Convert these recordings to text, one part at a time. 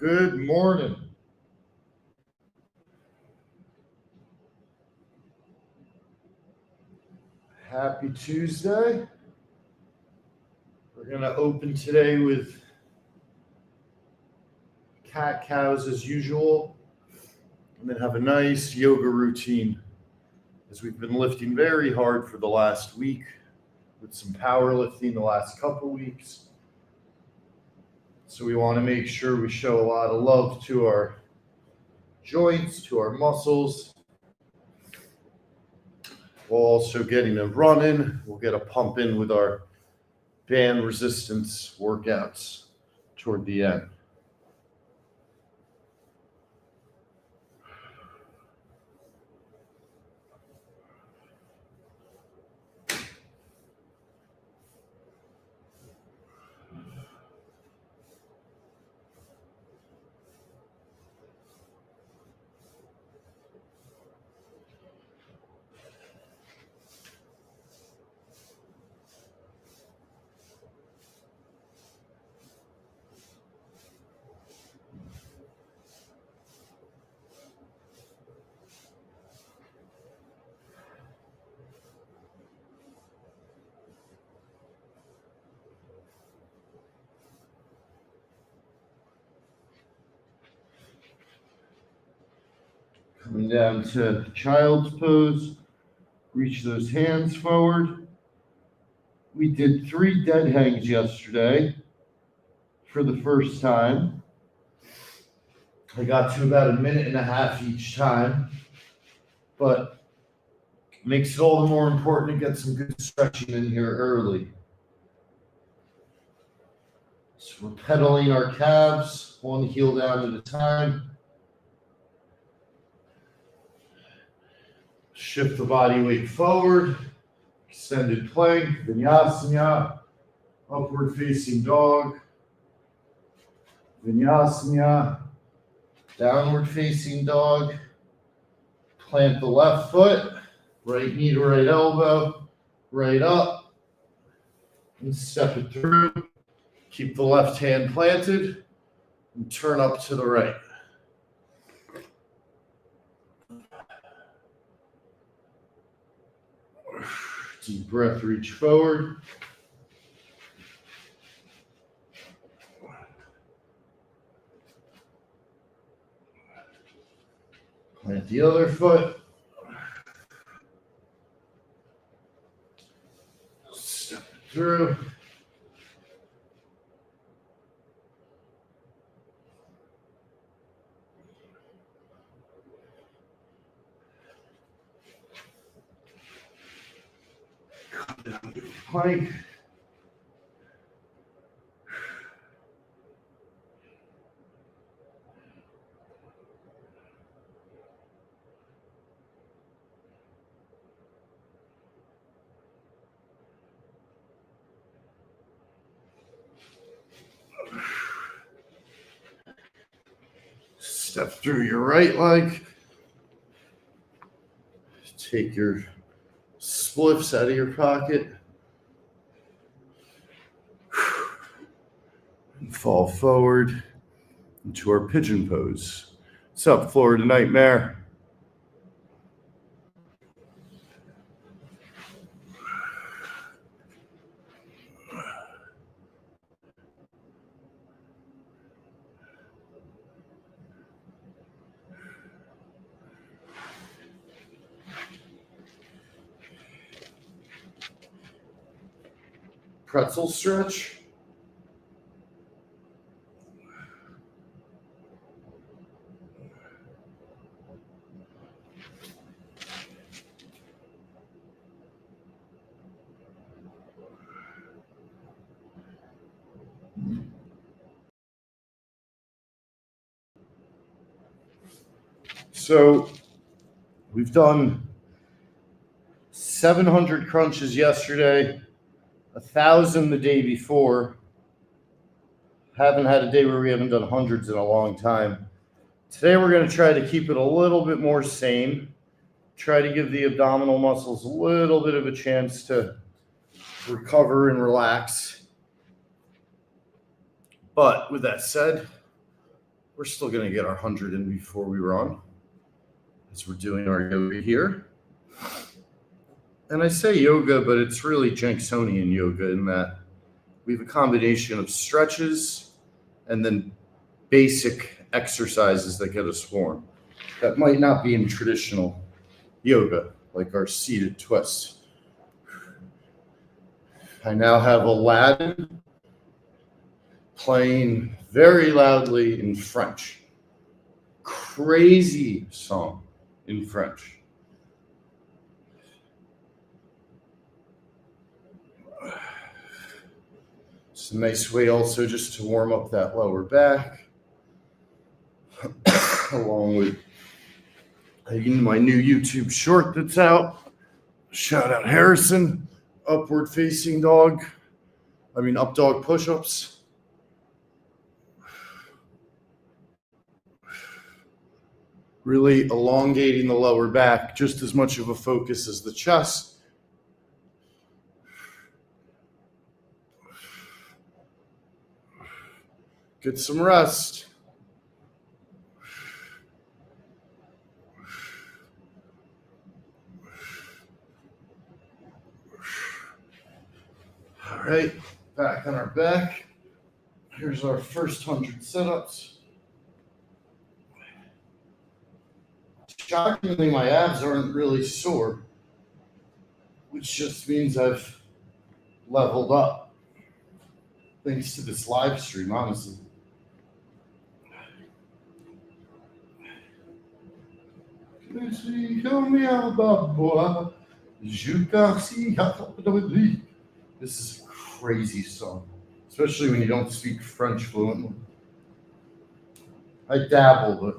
Good morning. Happy Tuesday. We're going to open today with cat-cows as usual, and then have a nice yoga routine as we've been lifting very hard for the last week with some powerlifting the last couple weeks. So we want to make sure we show a lot of love to our joints, to our muscles, while also getting a run in. We'll get a pump in with our band resistance workouts toward the end. Coming down to child's pose, reach those hands forward. We did 3 dead hangs yesterday for the first time. I got to about 1.5 minutes each time, but makes it all the more important to get some good stretching in here early. So we're pedaling our calves, one heel down at a time. Shift the body weight forward, extended plank, vinyasana, upward facing dog, vinyasana, downward facing dog. Plant the left foot, right knee to right elbow, right up, and step it through. Keep the left hand planted and turn up to the right. Deep breath, reach forward. Plant the other foot. Step it through. Come down to a plank. Step through your right leg. Take your spliffs out of your pocket. And fall forward into our pigeon pose. What's up, Florida Nightmare? Pretzel stretch. So we've done 700 crunches yesterday, 1,000 the day before. Haven't had a day where we haven't done hundreds in a long time. Today we're going to try to keep it a little bit more sane. Try to give the abdominal muscles a little bit of a chance to recover and relax. But with that said, We're still going to get our 100 in before we run, as we're doing our yoga here. And I say yoga, but it's really Jenksonian yoga in that we have a combination of stretches and then basic exercises that get us warm. That might not be in traditional yoga, like our seated twists. I now have Aladdin playing very loudly in French. Crazy song in French. It's a nice way also just to warm up that lower back, along with my new YouTube short that's out. Shout out Harrison, upward facing dog. Up dog push-ups. Really elongating the lower back, just as much of a focus as the chest. Get some rest. All right, back on our back. Here's our first 100 sit-ups. Shockingly, my abs aren't really sore, which just means I've leveled up. Thanks to this live stream, honestly. This is a crazy song, especially when you don't speak French fluently. I dabble, but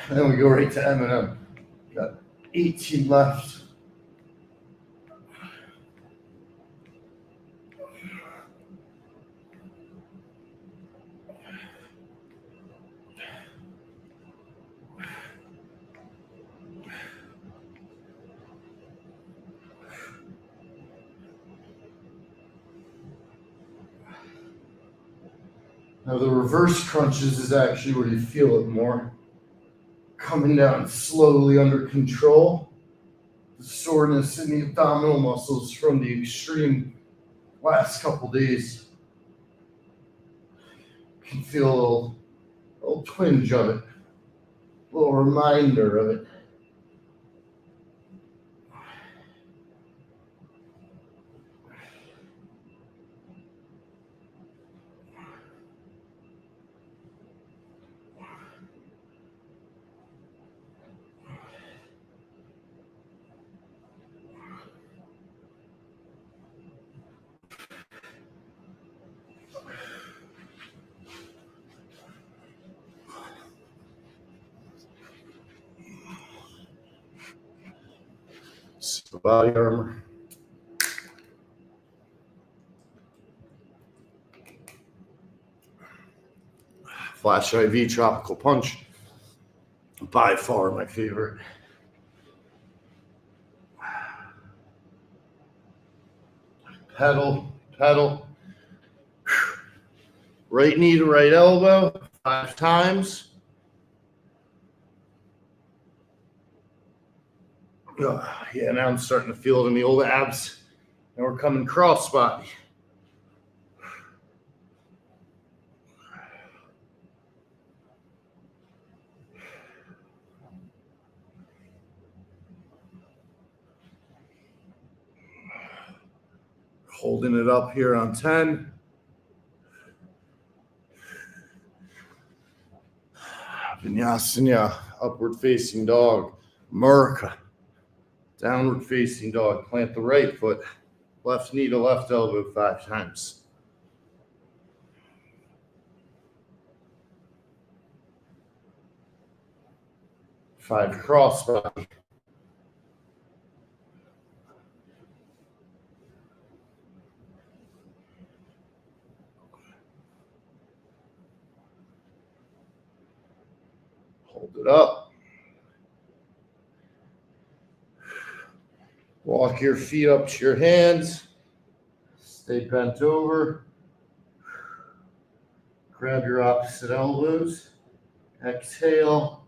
then we go right to Eminem. Got 18 left. Now the reverse crunches is actually where you feel it more. Coming down slowly under control. The soreness in the abdominal muscles from the extreme last couple days. You can feel a little twinge of it, a little reminder of it. So body armor. Flash IV Tropical Punch. By far my favorite. Pedal. Right knee to right elbow, 5 times. Yeah, now I'm starting to feel it in the old abs. And we're coming cross body. Holding it up here on 10. Vinyasana, upward facing dog. Murka, downward facing dog. Plant the right foot, left knee to left elbow 5 times. Five cross body. Hold it up. Walk your feet up to your hands. Stay bent over. Grab your opposite elbows. Exhale.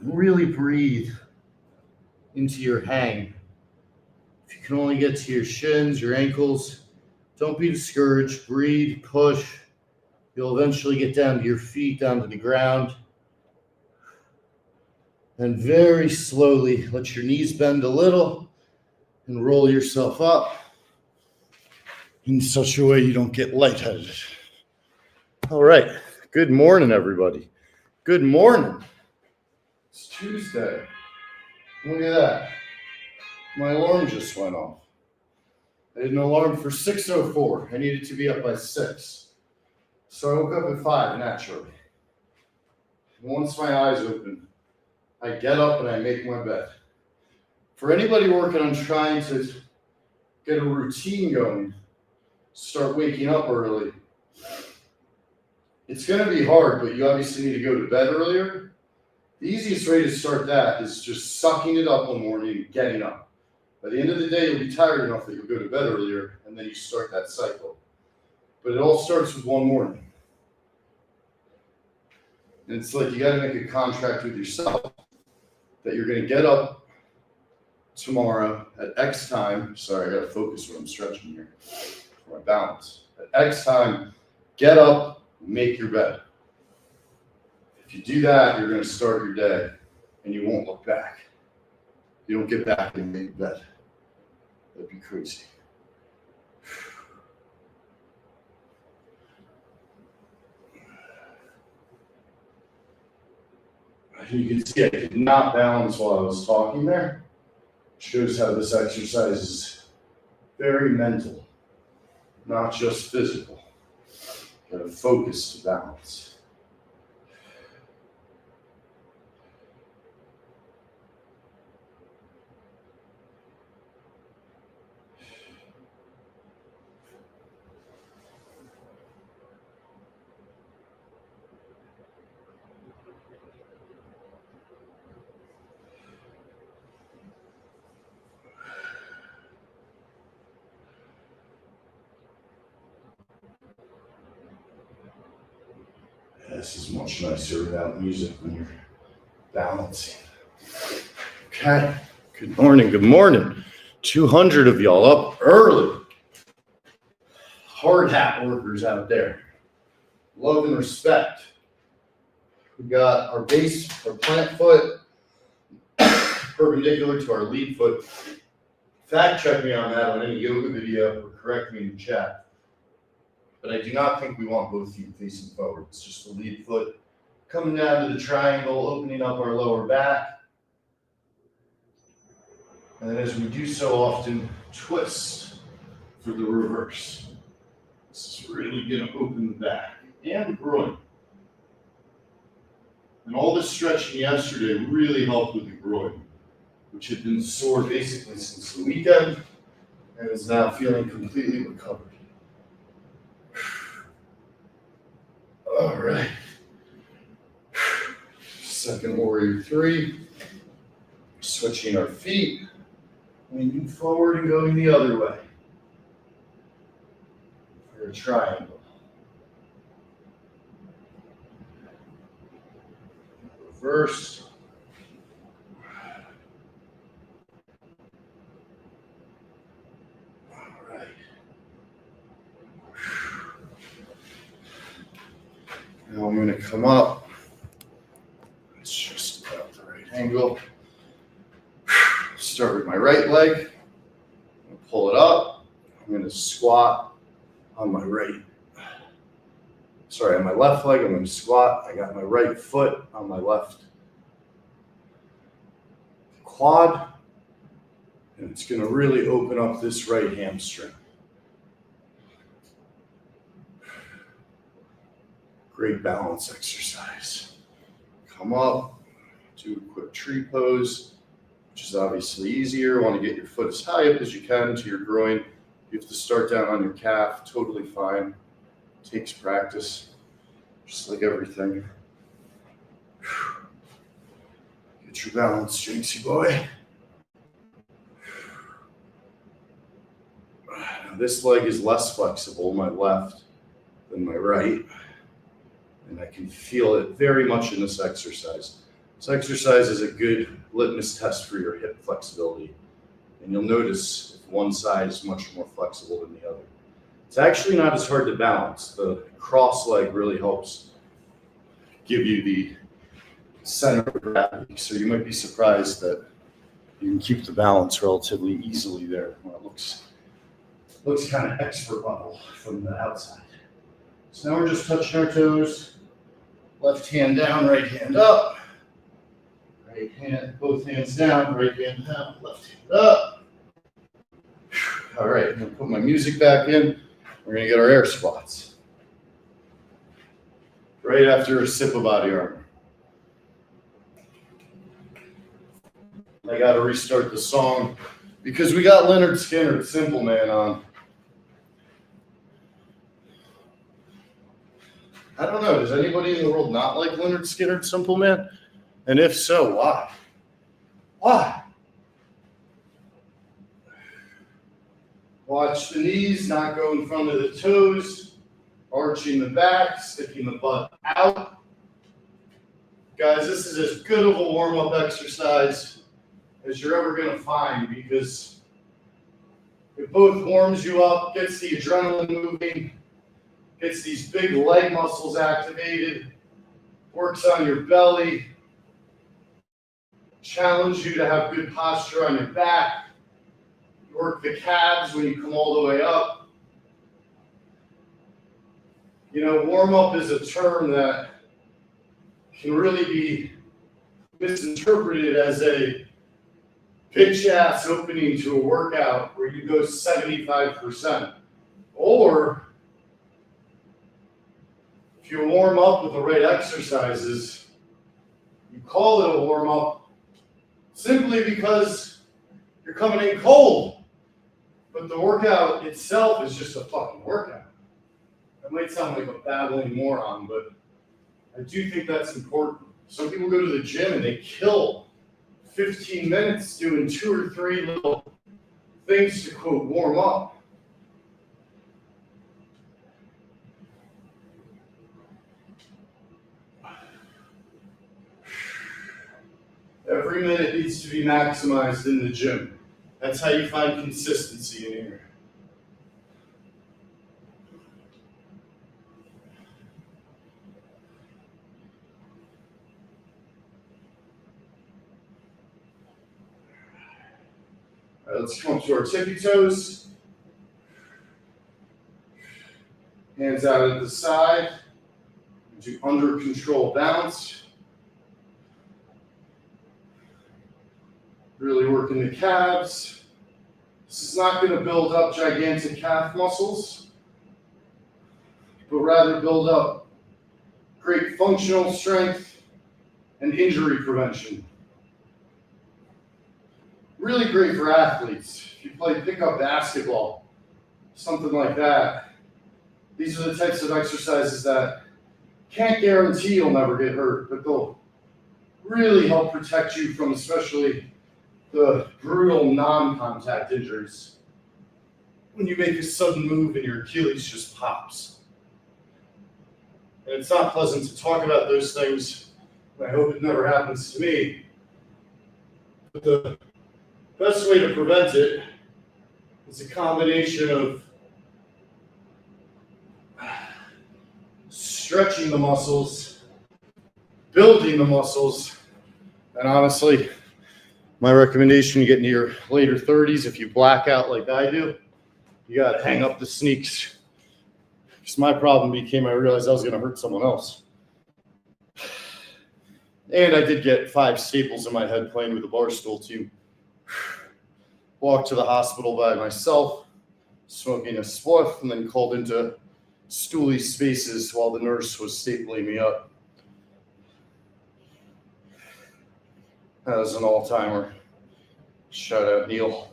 And really breathe into your hang. If you can only get to your shins, your ankles, don't be discouraged. Breathe, push. You'll eventually get down to your feet, down to the ground. And very slowly let your knees bend a little and roll yourself up in such a way you don't get lightheaded. All right. Good morning, everybody. Good morning. It's Tuesday. Look at that. My alarm just went off. I had an alarm for 6:04. I needed to be up by 6. So I woke up at 5 naturally. And once my eyes open, I get up and I make my bed. For anybody working on trying to get a routine going, start waking up early, it's going to be hard, but you obviously need to go to bed earlier. The easiest way to start that is just sucking it up one morning and getting up. By the end of the day, you'll be tired enough that you'll go to bed earlier, and then you start that cycle. But it all starts with one morning. And it's like you got to make a contract with yourself that you're going to get up tomorrow at X time. Sorry, I got to focus when I'm stretching here for my balance. At X time, get up, make your bed. If you do that, you're going to start your day and you won't look back. You don't get back and make bed. That'd be crazy. You can see I did not balance while I was talking there. Shows how this exercise is very mental, not just physical. Got to focus to balance. This is much nicer without music when you're balancing. Okay. Good morning. Good morning. 200 of y'all up early. Hard hat workers out there. Love and respect. We got our base, our plant foot, perpendicular to our lead foot. Fact check me on that on any yoga video or correct me in the chat. But I do not think we want both feet facing forward. It's just the lead foot coming down to the triangle, opening up our lower back. And then as we do so often, twist for the reverse. This is really going to open the back and groin. And all this stretching yesterday really helped with the groin, which had been sore basically since the weekend and is now feeling completely recovered. All right. Second warrior 3. Switching our feet, leaning forward and going the other way for a triangle. Reverse. Now I'm going to come up. It's just about the right angle. Start with my right leg. Pull it up. I'm going to squat on my on my left leg. I'm going to squat. I got my right foot on my left quad, and it's going to really open up this right hamstring. Great balance exercise. Come up, do a quick tree pose, which is obviously easier. You want to get your foot as high up as you can to your groin. You have to start down on your calf, totally fine. Takes practice, just like everything. Get your balance, Jinxie boy. Now this leg is less flexible, my left, than my right. And I can feel it very much in this exercise. This exercise is a good litmus test for your hip flexibility. And you'll notice if one side is much more flexible than the other. It's actually not as hard to balance. The cross leg really helps give you the center of gravity. So you might be surprised that you can keep the balance relatively easily there. Well, it looks kind of expert level from the outside. So now we're just touching our toes. Left hand down, right hand up. Right hand, both hands down, right hand down, left hand up. All right, I'm gonna put my music back in. We're gonna get our air squats. Right after a sip of body armor. I gotta restart the song because we got Lynyrd Skynyrd, Simple Man on. I don't know, does anybody in the world not like Lynyrd Skynyrd, Simple Man? And if so, why? Why? Watch the knees, not go in front of the toes, arching the back, sticking the butt out. Guys, this is as good of a warm-up exercise as you're ever going to find because it both warms you up, gets the adrenaline moving, gets these big leg muscles activated, works on your belly, challenge you to have good posture on your back, work the calves when you come all the way up. You know, warm up is a term that can really be misinterpreted as a bitch ass opening to a workout where you go 75%. Or if you warm up with the right exercises, you call it a warm up simply because you're coming in cold. But the workout itself is just a fucking workout. That might sound like a babbling moron, but I do think that's important. Some people go to the gym and they kill 15 minutes doing 2 or 3 little things to, quote, warm up. Every minute needs to be maximized in the gym. That's how you find consistency in here. All right, let's come up to our tippy toes. Hands out at the side. Do under control bounce. Really working the calves. This is not going to build up gigantic calf muscles, but rather build up great functional strength and injury prevention. Really great for athletes. If you play pickup basketball, something like that, these are the types of exercises that can't guarantee you'll never get hurt, but they'll really help protect you from especially the brutal non-contact injuries. When you make a sudden move and your Achilles just pops. And it's not pleasant to talk about those things. I hope it never happens to me. But the best way to prevent it is a combination of stretching the muscles, building the muscles, and honestly, my recommendation, you get into your later 30s, if you black out like I do, You got to hang up the sneaks. Because my problem became I realized I was going to hurt someone else. And I did get 5 staples in my head playing with the Barstool team. Walked to the hospital by myself, smoking a spliff, and then called into Stooley Spaces while the nurse was stapling me up. That was an all-timer. Shout out Neil.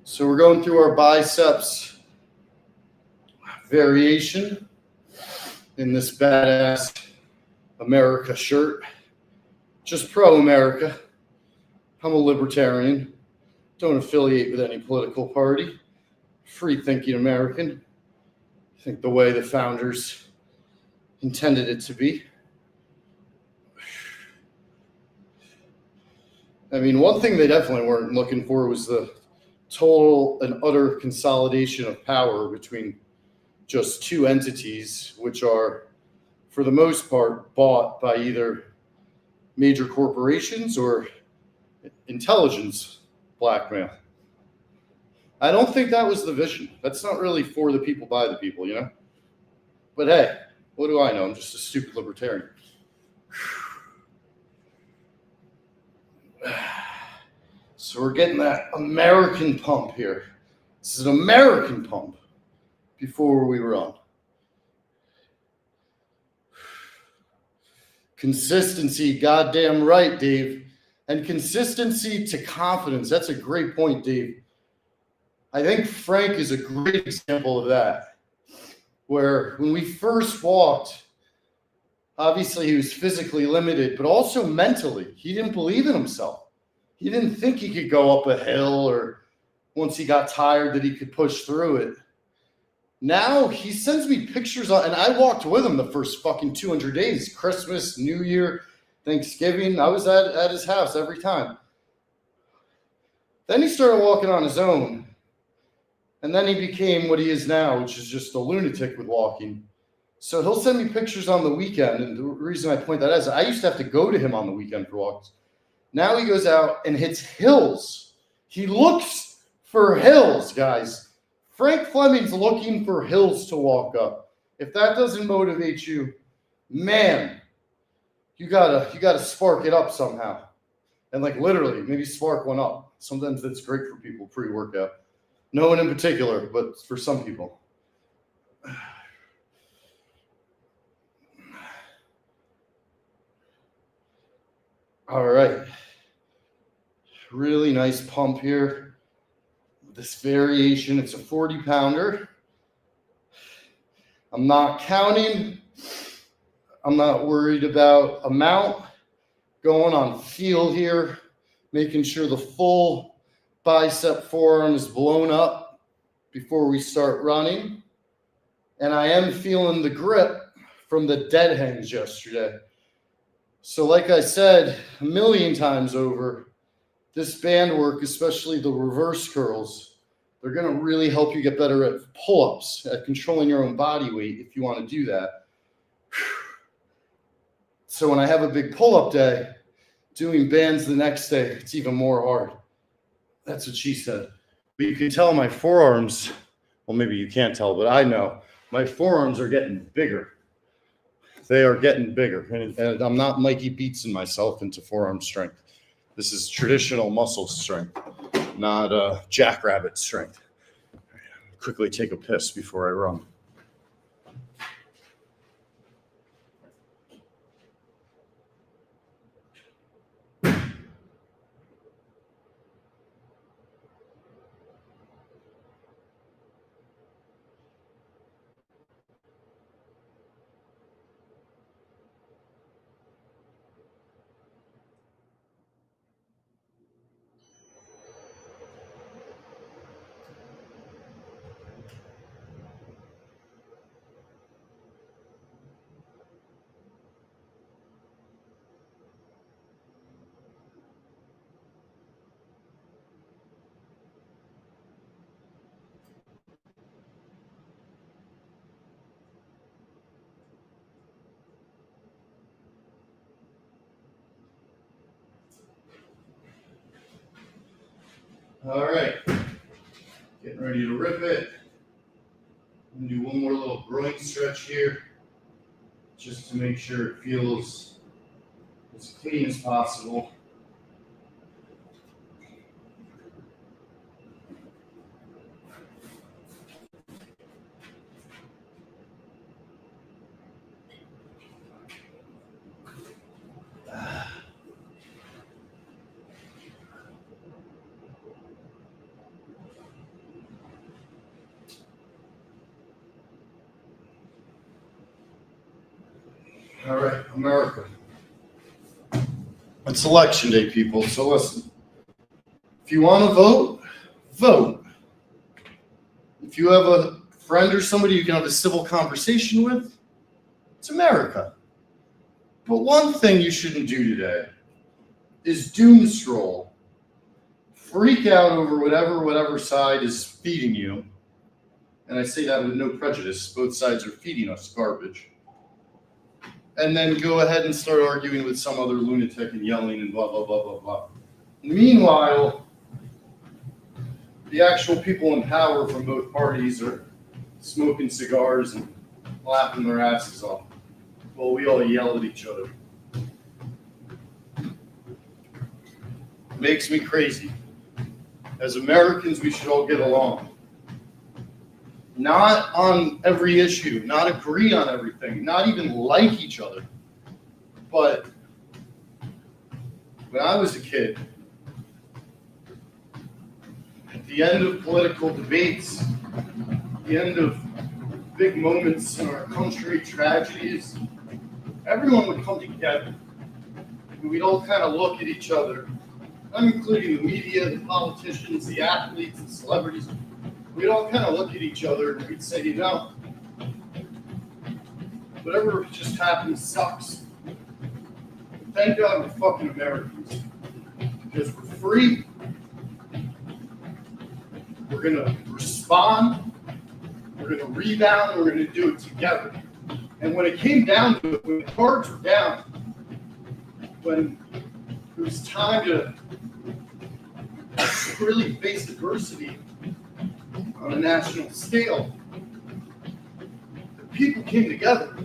So we're going through our biceps variation in this badass America shirt. Just pro-America. I'm a libertarian. Don't affiliate with any political party. Free-thinking American. I think the way the founders intended it to be. I mean, one thing they definitely weren't looking for was the total and utter consolidation of power between just 2 entities, which are, for the most part, bought by either major corporations or intelligence blackmail. I don't think that was the vision. That's not really for the people, by the people, you know? But hey, what do I know? I'm just a stupid libertarian. So we're getting that American pump here. This is an American pump before we run. Consistency, goddamn right, Dave. And consistency to confidence. That's a great point, Dave. I think Frank is a great example of that. Where when we first walked, obviously he was physically limited, but also mentally. He didn't believe in himself. He didn't think he could go up a hill, or once he got tired that he could push through it. Now he sends me pictures and I walked with him the first fucking 200 days, Christmas, New Year, Thanksgiving. I was at his house every time. Then he started walking on his own. And then he became what he is now, which is just a lunatic with walking. So he'll send me pictures on the weekend. And the reason I point that out is I used to have to go to him on the weekend for walks. Now he goes out and hits hills. He looks for hills, guys. Frank Fleming's looking for hills to walk up. If that doesn't motivate you, man, you gotta spark it up somehow. And like literally, maybe spark one up. Sometimes that's great for people pre-workout. No one in particular, but for some people. All right. Really nice pump here. This variation, it's a 40-pounder. I'm not counting. I'm not worried about amount. Going on feel here, making sure the full bicep forearm is blown up before we start running. And I am feeling the grip from the dead hangs yesterday. So like I said a million times over, this band work, especially the reverse curls, they're going to really help you get better at pull-ups, at controlling your own body weight if you want to do that. So when I have a big pull-up day, doing bands the next day, it's even more hard. That's what she said. But you can tell my forearms, well, maybe you can't tell, but I know my forearms are getting bigger. They are getting bigger. And I'm not Mikey Beatson myself into forearm strength. This is traditional muscle strength, not jackrabbit strength. Quickly take a piss before I run. All right, getting ready to rip it. I'm gonna do one more little groin stretch here, just to make sure it feels as clean as possible. All right, America. It's election day, people, so listen. If you want to vote, vote. If you have a friend or somebody you can have a civil conversation with, it's America. But one thing you shouldn't do today is doom scroll, freak out over whatever side is feeding you. And I say that with no prejudice. Both sides are feeding us garbage. And then go ahead and start arguing with some other lunatic and yelling and blah, blah, blah, blah, blah. Meanwhile, the actual people in power from both parties are smoking cigars and laughing their asses off while we all yell at each other. It makes me crazy. As Americans, we should all get along. Not on every issue, not agree on everything, not even like each other. But when I was a kid, at the end of political debates, at the end of big moments in our country, tragedies, everyone would come together. And we'd all kind of look at each other. I'm including the media, the politicians, the athletes, the celebrities. We'd all kind of look at each other and we'd say, you know, whatever just happened sucks. But thank God we're fucking Americans. Because we're free. We're going to respond. We're going to rebound. We're going to do it together. And when it came down to it, when the cards were down, when it was time to really face adversity on a national scale, the people came together.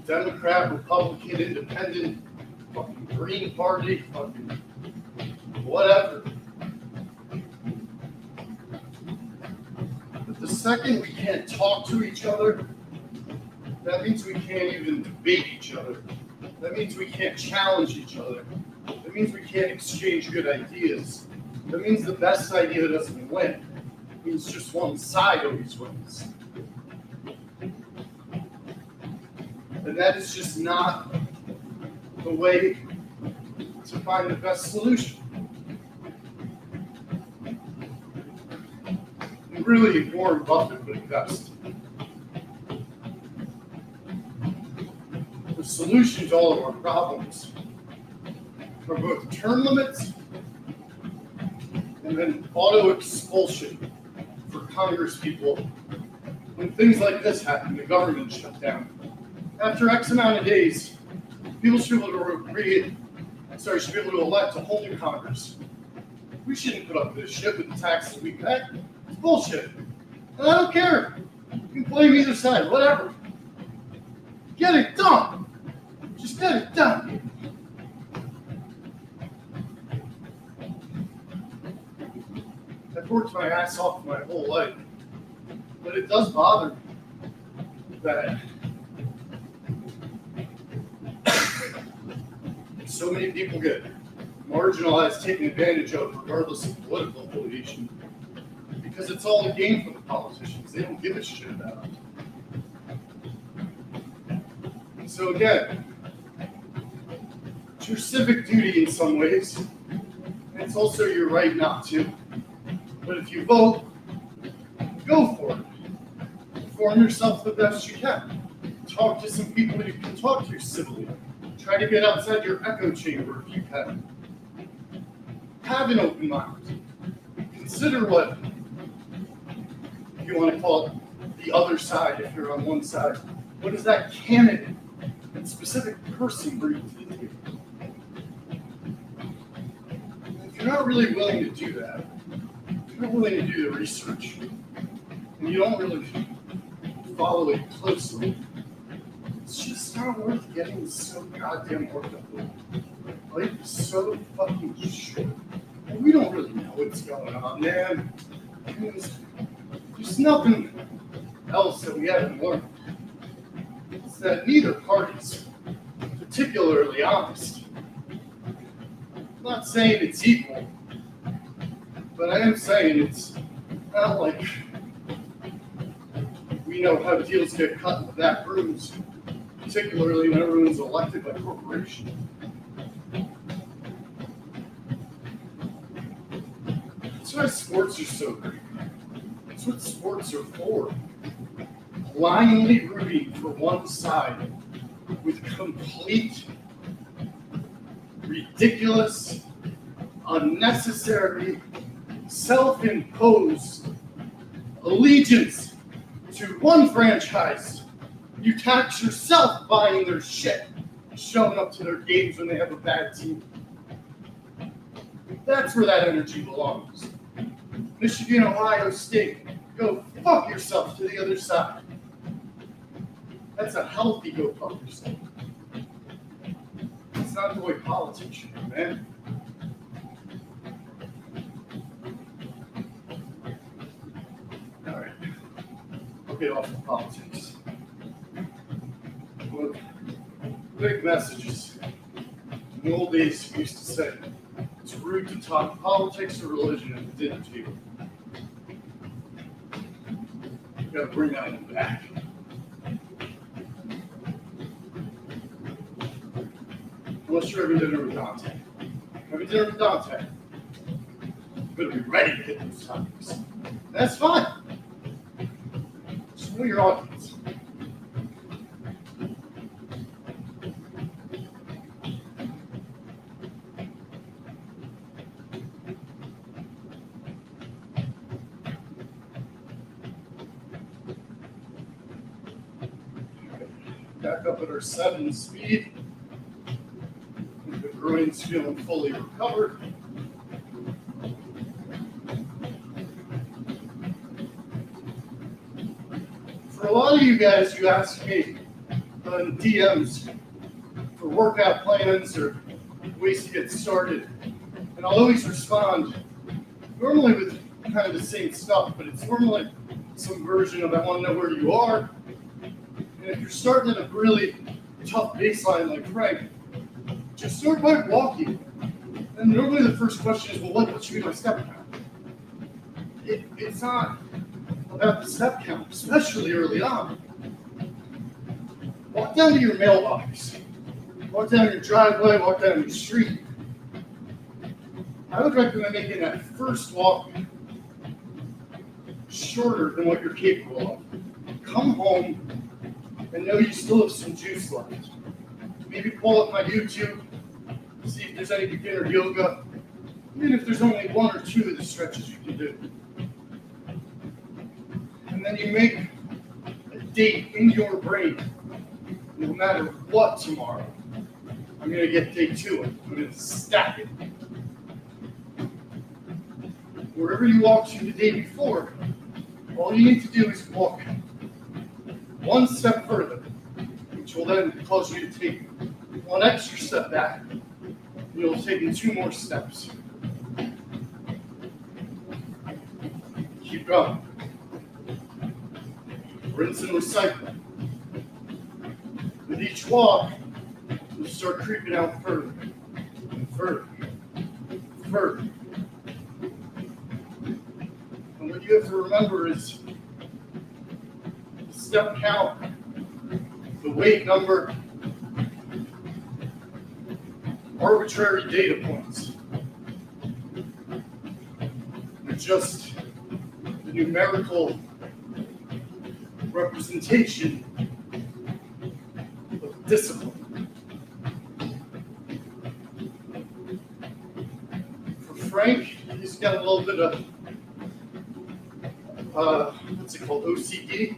Democrat, Republican, Independent, fucking Green Party, fucking whatever. But the second we can't talk to each other, that means we can't even debate each other. That means we can't challenge each other. That means we can't exchange good ideas. That means the best idea doesn't win. It means just one side always wins. And that is just not the way to find the best solution. And really, Warren Buffett would invest. The solution to all of our problems are both term limits and then auto expulsion for Congress people. When things like this happen, the government shut down. After X amount of days, people should be able to elect a whole new Congress. We shouldn't put up with this shit with the taxes we pay. It's bullshit. And I don't care. You can blame either side, whatever. Get it done. Just get it done. I've worked my ass off my whole life, but it does bother me that so many people get marginalized, taken advantage of, regardless of political affiliation, because it's all a game for the politicians. They don't give a shit about it. So again, it's your civic duty in some ways, and it's also your right not to. But if you vote, go for it. Inform yourself the best you can. Talk to some people that you can talk to civilly. Try to get outside your echo chamber if you can. Have an open mind. Consider what you want to call it the other side if you're on one side. What does that candidate and specific person bring to the table? you're not really willing to do that. You're not willing to do the research. And you don't really follow it closely. It's just not worth getting so goddamn worked up with. Life is so fucking short. And we don't really know what's going on, man. There's nothing else that we haven't learned. It's that neither party's particularly honest. I'm not saying it's equal, but I am saying it's not like we know how deals get cut in the back rooms, particularly when everyone's elected by corporations. That's why sports are so great. That's what sports are for. Blindly rooting for one side with complete, ridiculous, unnecessary, self-imposed allegiance to one franchise. You tax yourself buying their shit, showing up to their games when they have a bad team. That's where that energy belongs. Michigan, Ohio State, go fuck yourself to the other side. That's a healthy go fuck yourself. It's not the way politics should be, man. All right, I'll get off of politics. Look, big messages. In the old days, we used to say, it's rude to talk politics or religion at the dinner table. You gotta bring that one back. Unless you're having dinner with Dante. Having dinner with Dante, you better be ready to hit those topics. That's fine. Just know your audience. Back up at our 7 speed. The groin's feeling fully recovered. For a lot of you guys, you ask me on DMs for workout plans or ways to get started, and I'll always respond normally with kind of the same stuff, but it's normally some version of I want to know where you are. And if you're starting at a really tough baseline like Frank, just start by walking. And normally the first question is, well, what should be my step count? It's not about the step count, especially early on. Walk down to your mailbox. Walk down your driveway, walk down your street. I would recommend making that first walk shorter than what you're capable of. Come home and know you still have some juice left. Maybe pull up my YouTube, see if there's any beginner yoga, even if there's only 1 or 2 of the stretches you can do. And then you make a date in your brain, no matter what tomorrow. I'm going to get day 2 in. I'm going to stack it. Wherever you walked to the day before, all you need to do is walk 1 step further, which will then cause you to take 1 extra step back. You'll have taken 2 more steps. Keep going. Rinse and recycle. With each walk, you'll start creeping out further and further and further. And what you have to remember is the step count, the weight number, arbitrary data points. They're just the numerical representation of discipline. For Frank, he's got a little bit of what's it called, OCD,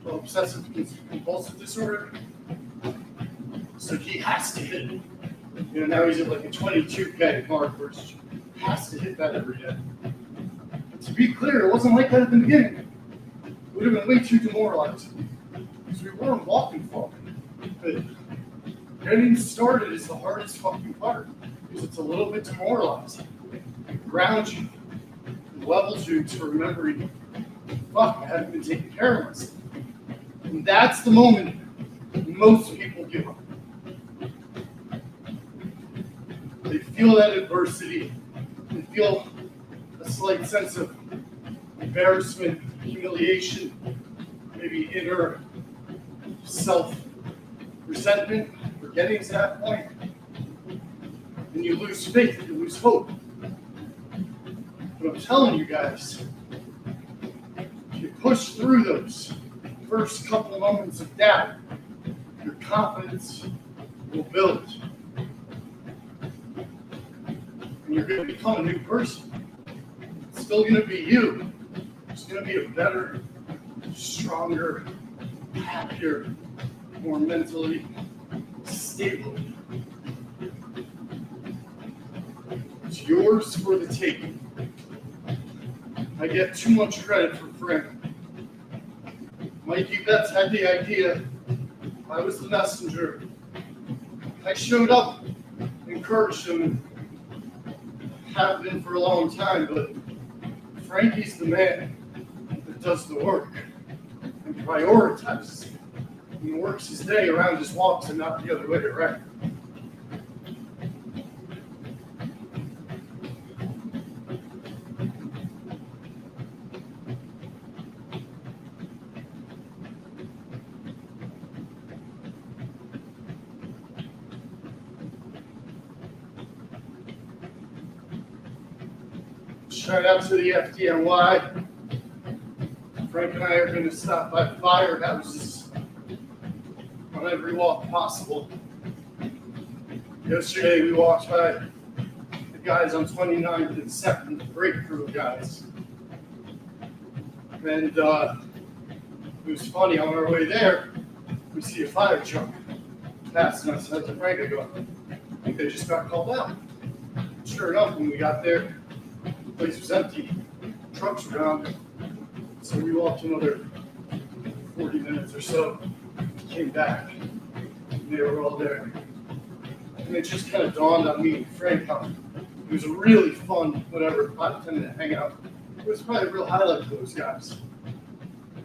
obsessive compulsive disorder. So he has to hit it. Now he's at like a 22K mark versus has to hit that every day. But to be clear, it wasn't like that at the beginning. It would have been way too demoralizing. Because we weren't walking far. But getting started is the hardest fucking part. Because it's a little bit demoralizing. It grounds you. It levels you to remembering, fuck, I haven't been taking care of myself. And that's the moment most people give up. They feel that adversity. They feel a slight sense of embarrassment, humiliation, maybe inner self-resentment for getting to that point. And you lose faith, you lose hope. But I'm telling you guys, if you push through those first couple of moments of doubt, your confidence will build. And you're going to become a new person. It's still going to be you. It's going to be a better, stronger, happier, more mentally stable. It's yours for the taking. I get too much credit for Frank. Mikey Betts had the idea. I was the messenger. I showed up, encouraged him, and have been for a long time, but Frankie's the man that does the work and prioritizes and works his day around his walks and not the other way around. Shout out to the FDNY. Frank and I are going to stop by firehouses on every walk possible. Yesterday we walked by the guys on 29th and 2nd, the breakthrough guys. And it was funny, on our way there, we see a fire truck passing us. I said to Frank, I go, I think they just got called out. Sure enough, when we got there, the place was empty. Trucks were gone. So we walked another 40 minutes or so, came back, and they were all there. And it just kind of dawned on me and Frank how it was a really fun, 5-10 hangout. It was probably a real highlight for those guys.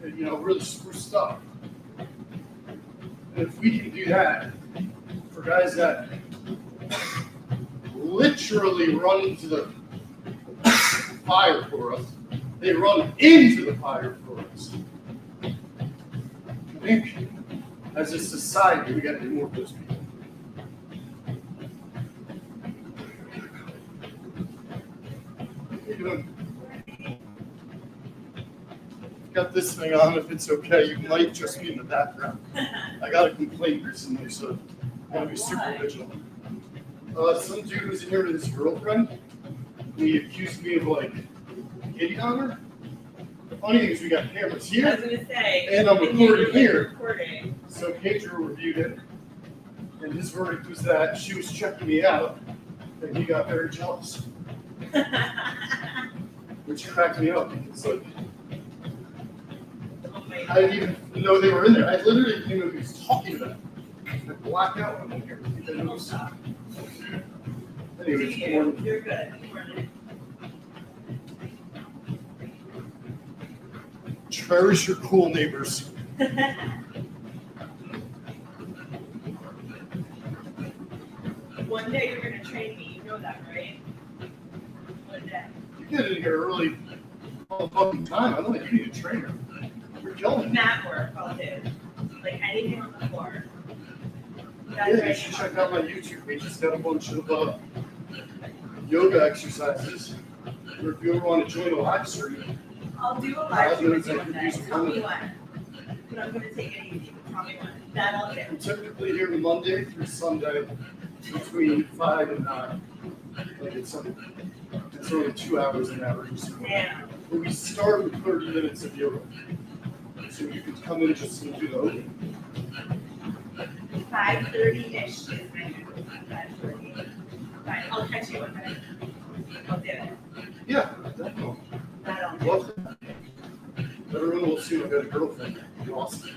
You know, really spruced up. And if we can do that for guys that literally run into the fire for us, they run into the fire for us. I think as a society, we got to do more of those people. How you doing? Got this thing on, if it's okay. You might just be in the background. I got a complaint recently, so I gotta be super vigilant. Some dude was in here with his girlfriend, and he accused me of hitting on her. The funny thing is we got cameras here, I was gonna say, and I'm recording here. Recording. So Pedro reviewed it, and his verdict was that she was checking me out, and he got very jealous, which cracked me up. It's like, Oh my I didn't even know they were in there. I literally didn't know who he was talking about. I blacked out when I'm here. Anyways, good morning. You're good. Good morning. Cherish your cool neighbors. One day you're gonna train me. You know that, right? One day. You get in here early all the fucking time. I don't think you need a trainer. You're killing me. Mat work, I'll do. Like anything on the floor. That's Yeah, you right. should check out my YouTube. We just got a bunch of yoga exercises. Or if you ever want to join a live stream, I'll do a live stream with you one day. Tell me when. But I'm gonna take it easy. Tell me when. That I'll do. I'm typically here Monday through Sunday between 5 and 9. It's only 2 hours an average. Yeah. But we start with 30 minutes of yoga. So you can come in just and do the open. 5:30-ish is my 5:30. Fine, I'll catch you one day. Oh, did it? Yeah, definitely. That on. Love that. Everyone will see I got a girlfriend. Awesome.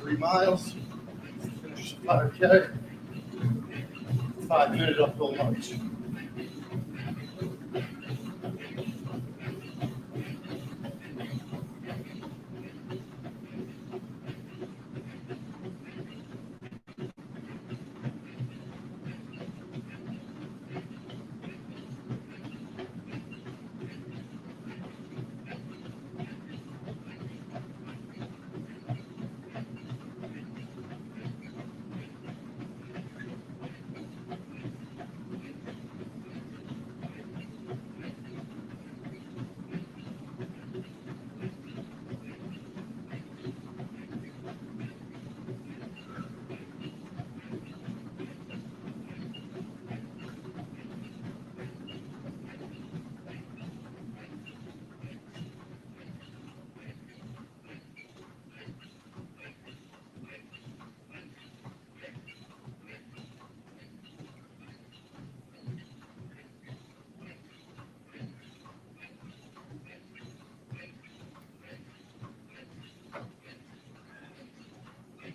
3 miles, finish the 5K, 5-minute uphill march.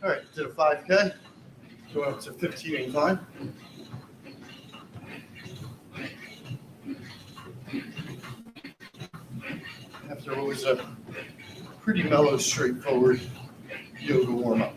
All right, did a 5K, going up to 15 incline. After what was a pretty mellow, straightforward yoga warm-up.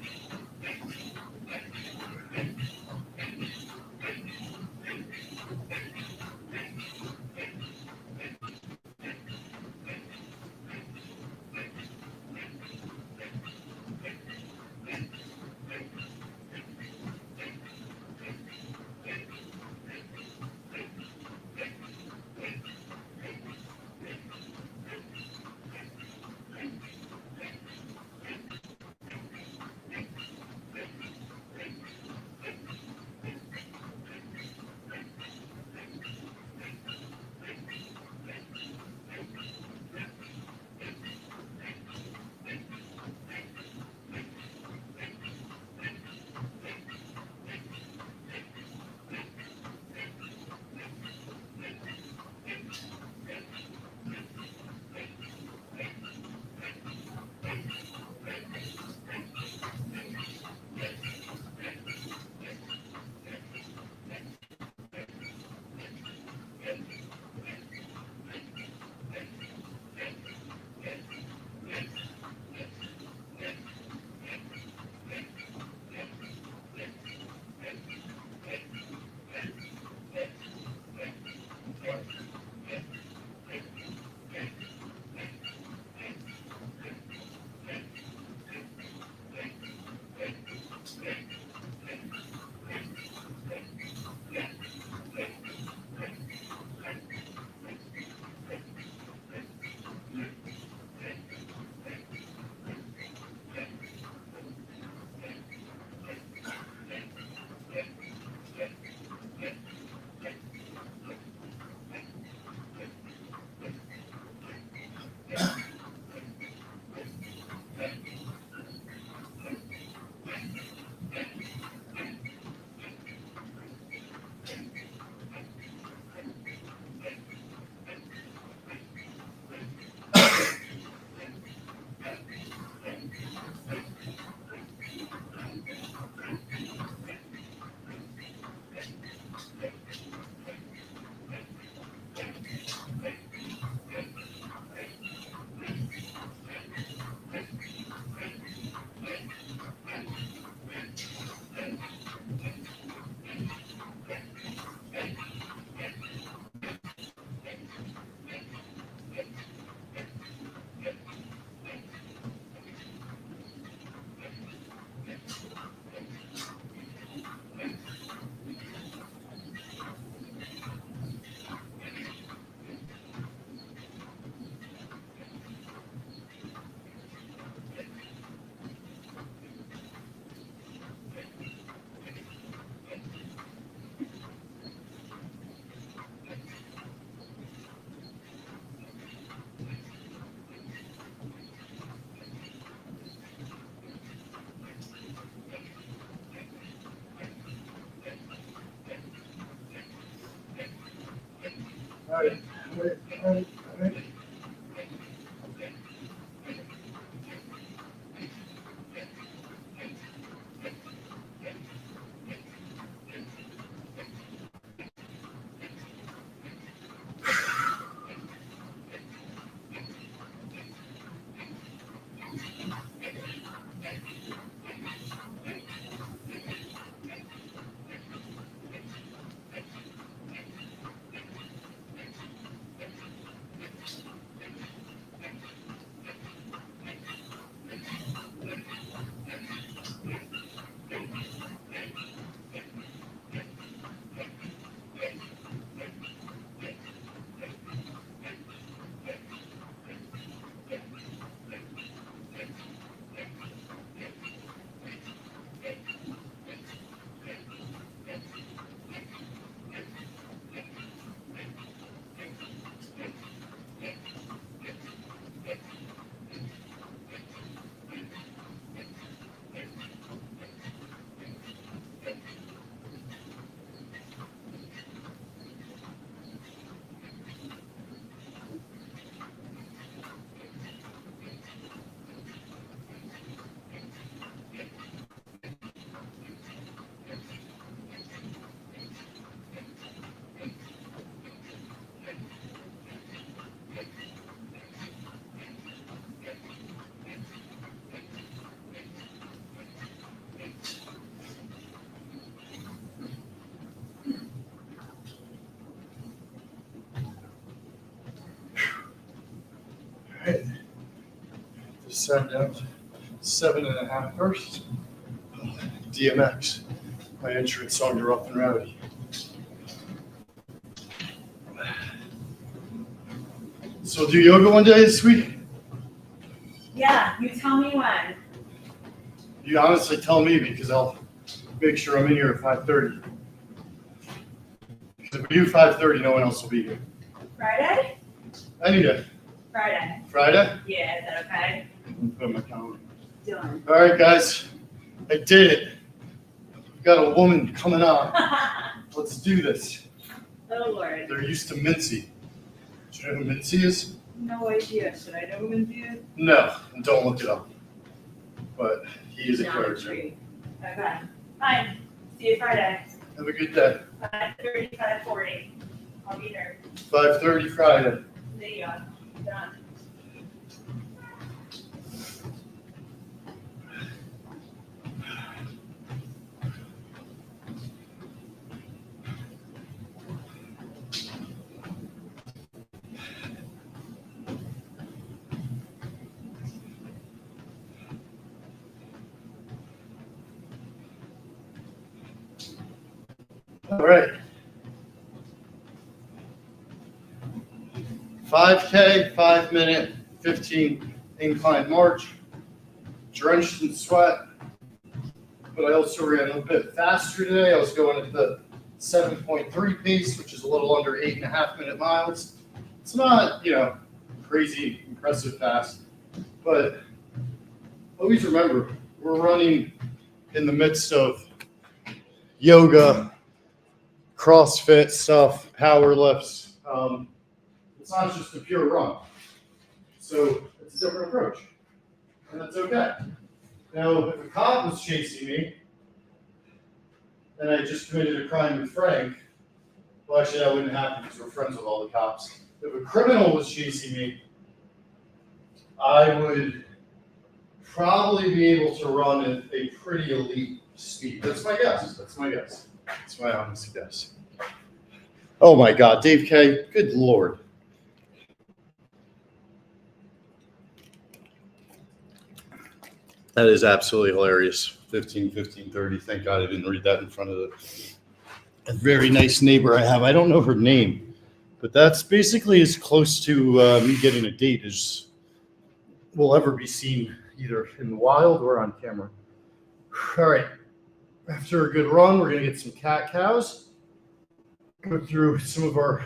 All right. sat down to 7.5 first. DMX, my entrance song to Rough and Rowdy. So we'll do yoga one day this week? Yeah, you tell me when. You honestly tell me because I'll make sure I'm in here at 5:30. Because if we do 5:30, no one else will be here. Friday? Any day. Friday. Friday? Yeah, is that okay? Put my calendar. Dylan. All right, guys. I did it. We've got a woman coming on. Let's do this. Oh, Lord. They're used to Mincy. Do you know who Mincy is? No idea. Should I know who Minzy is? No, and don't look it up. But he is a No, I'm character. intrigued. Okay. Fine. See you Friday. Have a good day. 5:30, 5:40. I'll be there. 5:30 Friday. There you go. Done. All right. 5K, 5 minute, 15 incline march. Drenched in sweat. But I also ran a bit faster today. I was going at the 7.3 pace, which is a little under 8.5 minute miles. It's not, crazy, impressive fast. But always remember, we're running in the midst of yoga, CrossFit stuff, power lifts. It's not just a pure run. So it's a different approach. And that's okay. Now, if a cop was chasing me and I just committed a crime with Frank, well, actually, that wouldn't happen because we're friends with all the cops. If a criminal was chasing me, I would probably be able to run at a pretty elite speed. That's my guess. That's my guess. That's my honest guess. Oh my God, Dave K. Good Lord. That is absolutely hilarious. 15, 15, 30. Thank God I didn't read that in front of a very nice neighbor I have. I don't know her name, but that's basically as close to me getting a date as will ever be seen either in the wild or on camera. All right. After a good run, we're going to get some cat-cows. Go through some of our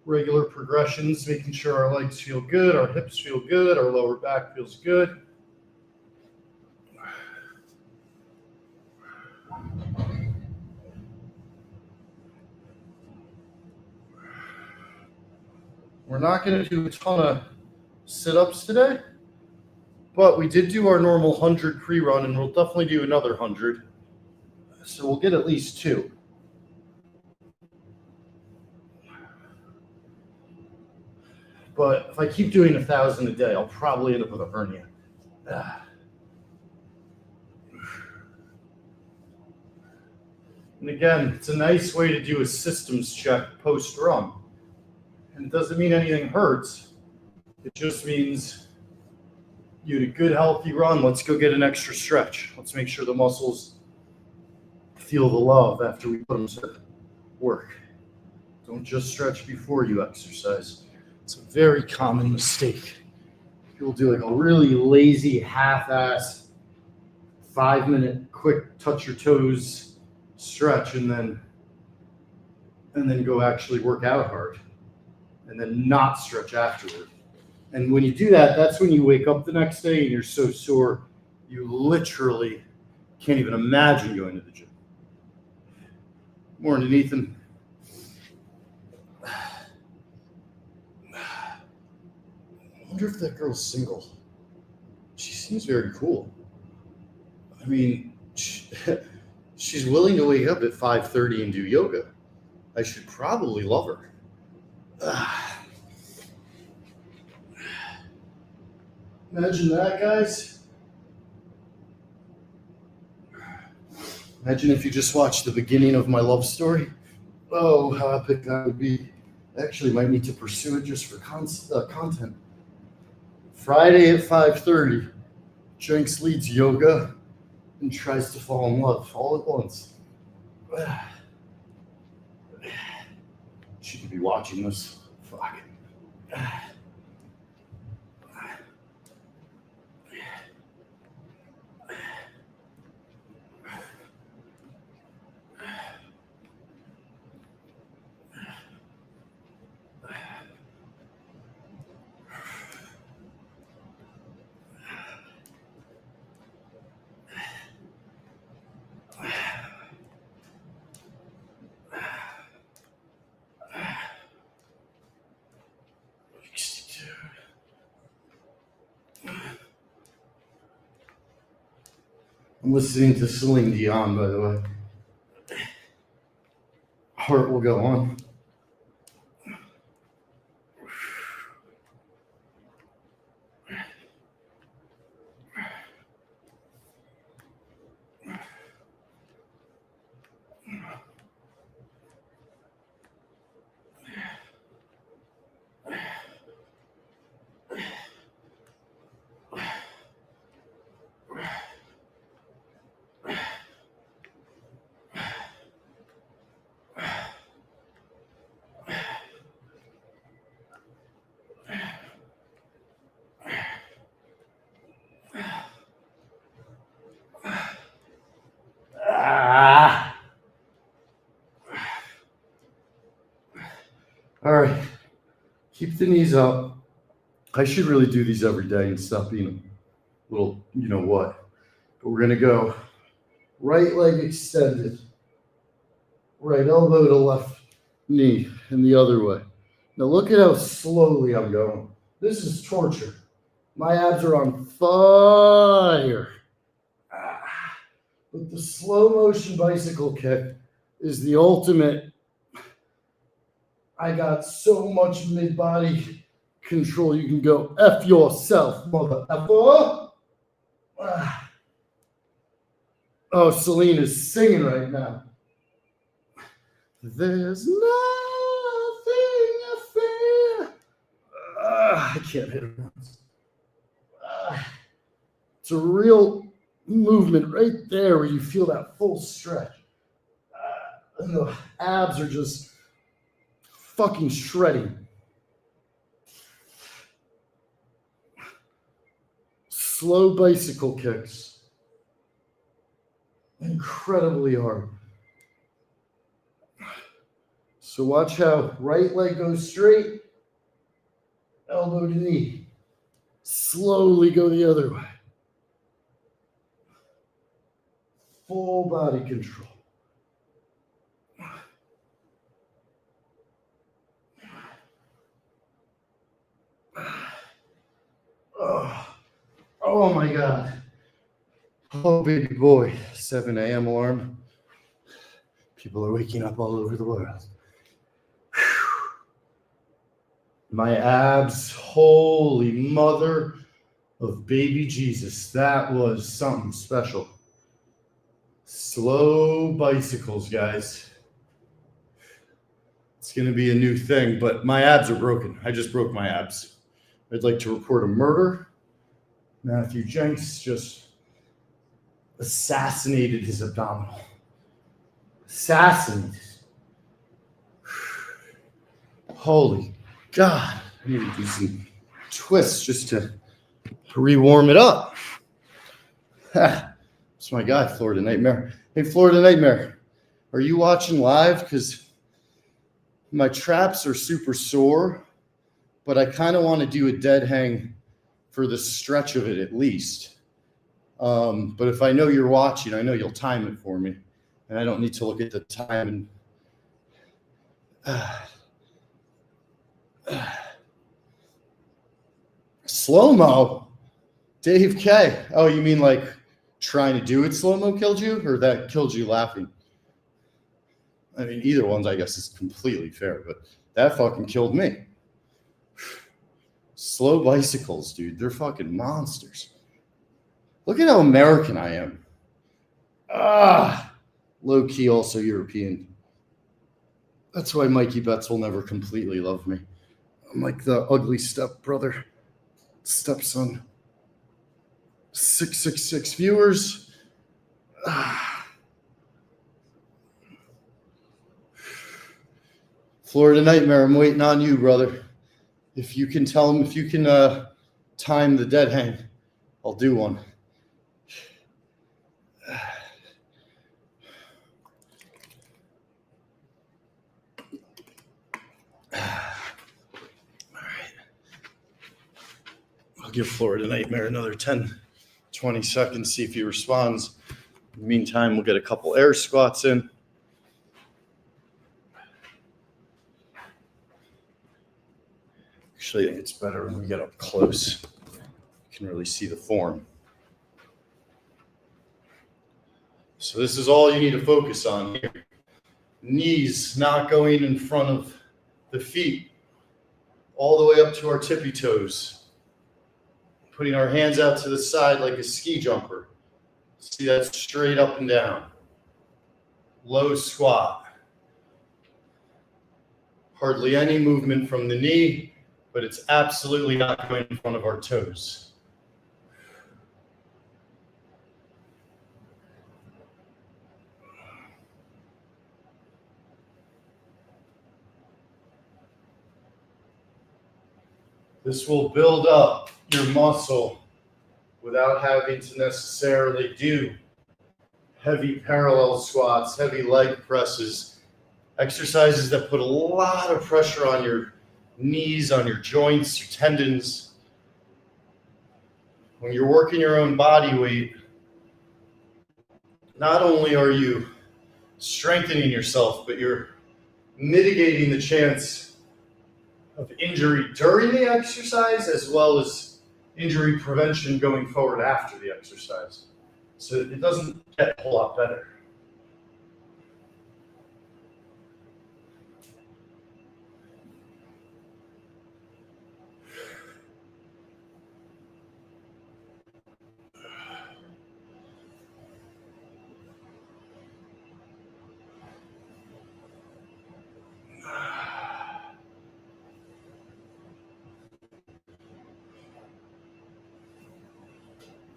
regular progressions, making sure our legs feel good, our hips feel good, our lower back feels good. We're not going to do a ton of sit-ups today, but we did do our normal 100 pre-run, and we'll definitely do another 100. So we'll get at least 2. But if I keep doing 1,000 a day, I'll probably end up with a hernia. And again, it's a nice way to do a systems check post-run. And it doesn't mean anything hurts. It just means you had a good, healthy run. Let's go get an extra stretch. Let's make sure the muscles feel the love after we put them to work. Don't just stretch before you exercise. It's a very common mistake. People do like a really lazy, half-ass, 5-minute quick touch your toes stretch and then go actually work out hard and then not stretch afterward. And when you do that, that's when you wake up the next day and you're so sore, you literally can't even imagine going to the gym. Morning, Ethan. I wonder if that girl's single. She seems very cool. I mean, she's willing to wake up at 5:30 and do yoga. I should probably love her. Imagine that, guys. Imagine if you just watched the beginning of my love story. Oh, how epic that would be. I actually might need to pursue it just for content. Friday at 5:30, Jenks leads yoga and tries to fall in love all at once. She could be watching this. Fuck. I'm listening to Celine Dion, by the way. Heart will go on. All right, keep the knees up. I should really do these every day and stop being a little, you know what. But we're gonna go right leg extended, right elbow to left knee, and the other way. Now look at how slowly I'm going. This is torture. My abs are on fire. But the slow motion bicycle kick is the ultimate. I got so much mid-body control. You can go F yourself, mother effer. Oh, Celine is singing right now. There's nothing I fear. I can't hit it. It's a real movement right there where you feel that full stretch. And the abs are just fucking shredding. Slow bicycle kicks. Incredibly hard. So watch how right leg goes straight, elbow to knee. Slowly go the other way. Full body control. Oh my God. Oh, baby boy. 7 a.m. alarm. People are waking up all over the world. My abs, holy mother of baby Jesus. That was something special. Slow bicycles, guys. It's going to be a new thing, but my abs are broken. I just broke my abs. I'd like to report a murder. Matthew Jenks just assassinated his abdominal. Assassinated. Holy God. I need to do some twists just to re-warm it up. It's my guy, Florida Nightmare. Hey, Florida Nightmare, are you watching live? Because my traps are super sore, but I kind of want to do a dead hang for the stretch of it at least. But if I know you're watching, I know you'll time it for me, and I don't need to look at the time. Slow-mo? Dave K. Oh, you mean like trying to do it slow-mo killed you, or that killed you laughing? I mean, either one's, I guess, is completely fair, but that fucking killed me. Slow bicycles, dude. They're fucking monsters. Look at how American I am. Low-key also European. That's why Mikey Betts will never completely love me. I'm like the ugly stepson. 666 viewers. Florida Nightmare, I'm waiting on you, brother. If you can tell him, if you can time the dead hang, I'll do one. I'll give Florida Nightmare another 10, 20 seconds, see if he responds. In the meantime, we'll get a couple air squats in. Actually, I think it's better when we get up close. You can really see the form. So this is all you need to focus on here. Knees not going in front of the feet, all the way up to our tippy toes. Putting our hands out to the side like a ski jumper. See that straight up and down. Low squat. Hardly any movement from the knee, but it's absolutely not going in front of our toes. This will build up your muscle without having to necessarily do heavy parallel squats, heavy leg presses, exercises that put a lot of pressure on your knees, on your joints, your tendons. When you're working your own body weight, not only are you strengthening yourself, but you're mitigating the chance of injury during the exercise as well as injury prevention going forward after the exercise. So it doesn't get a whole lot better.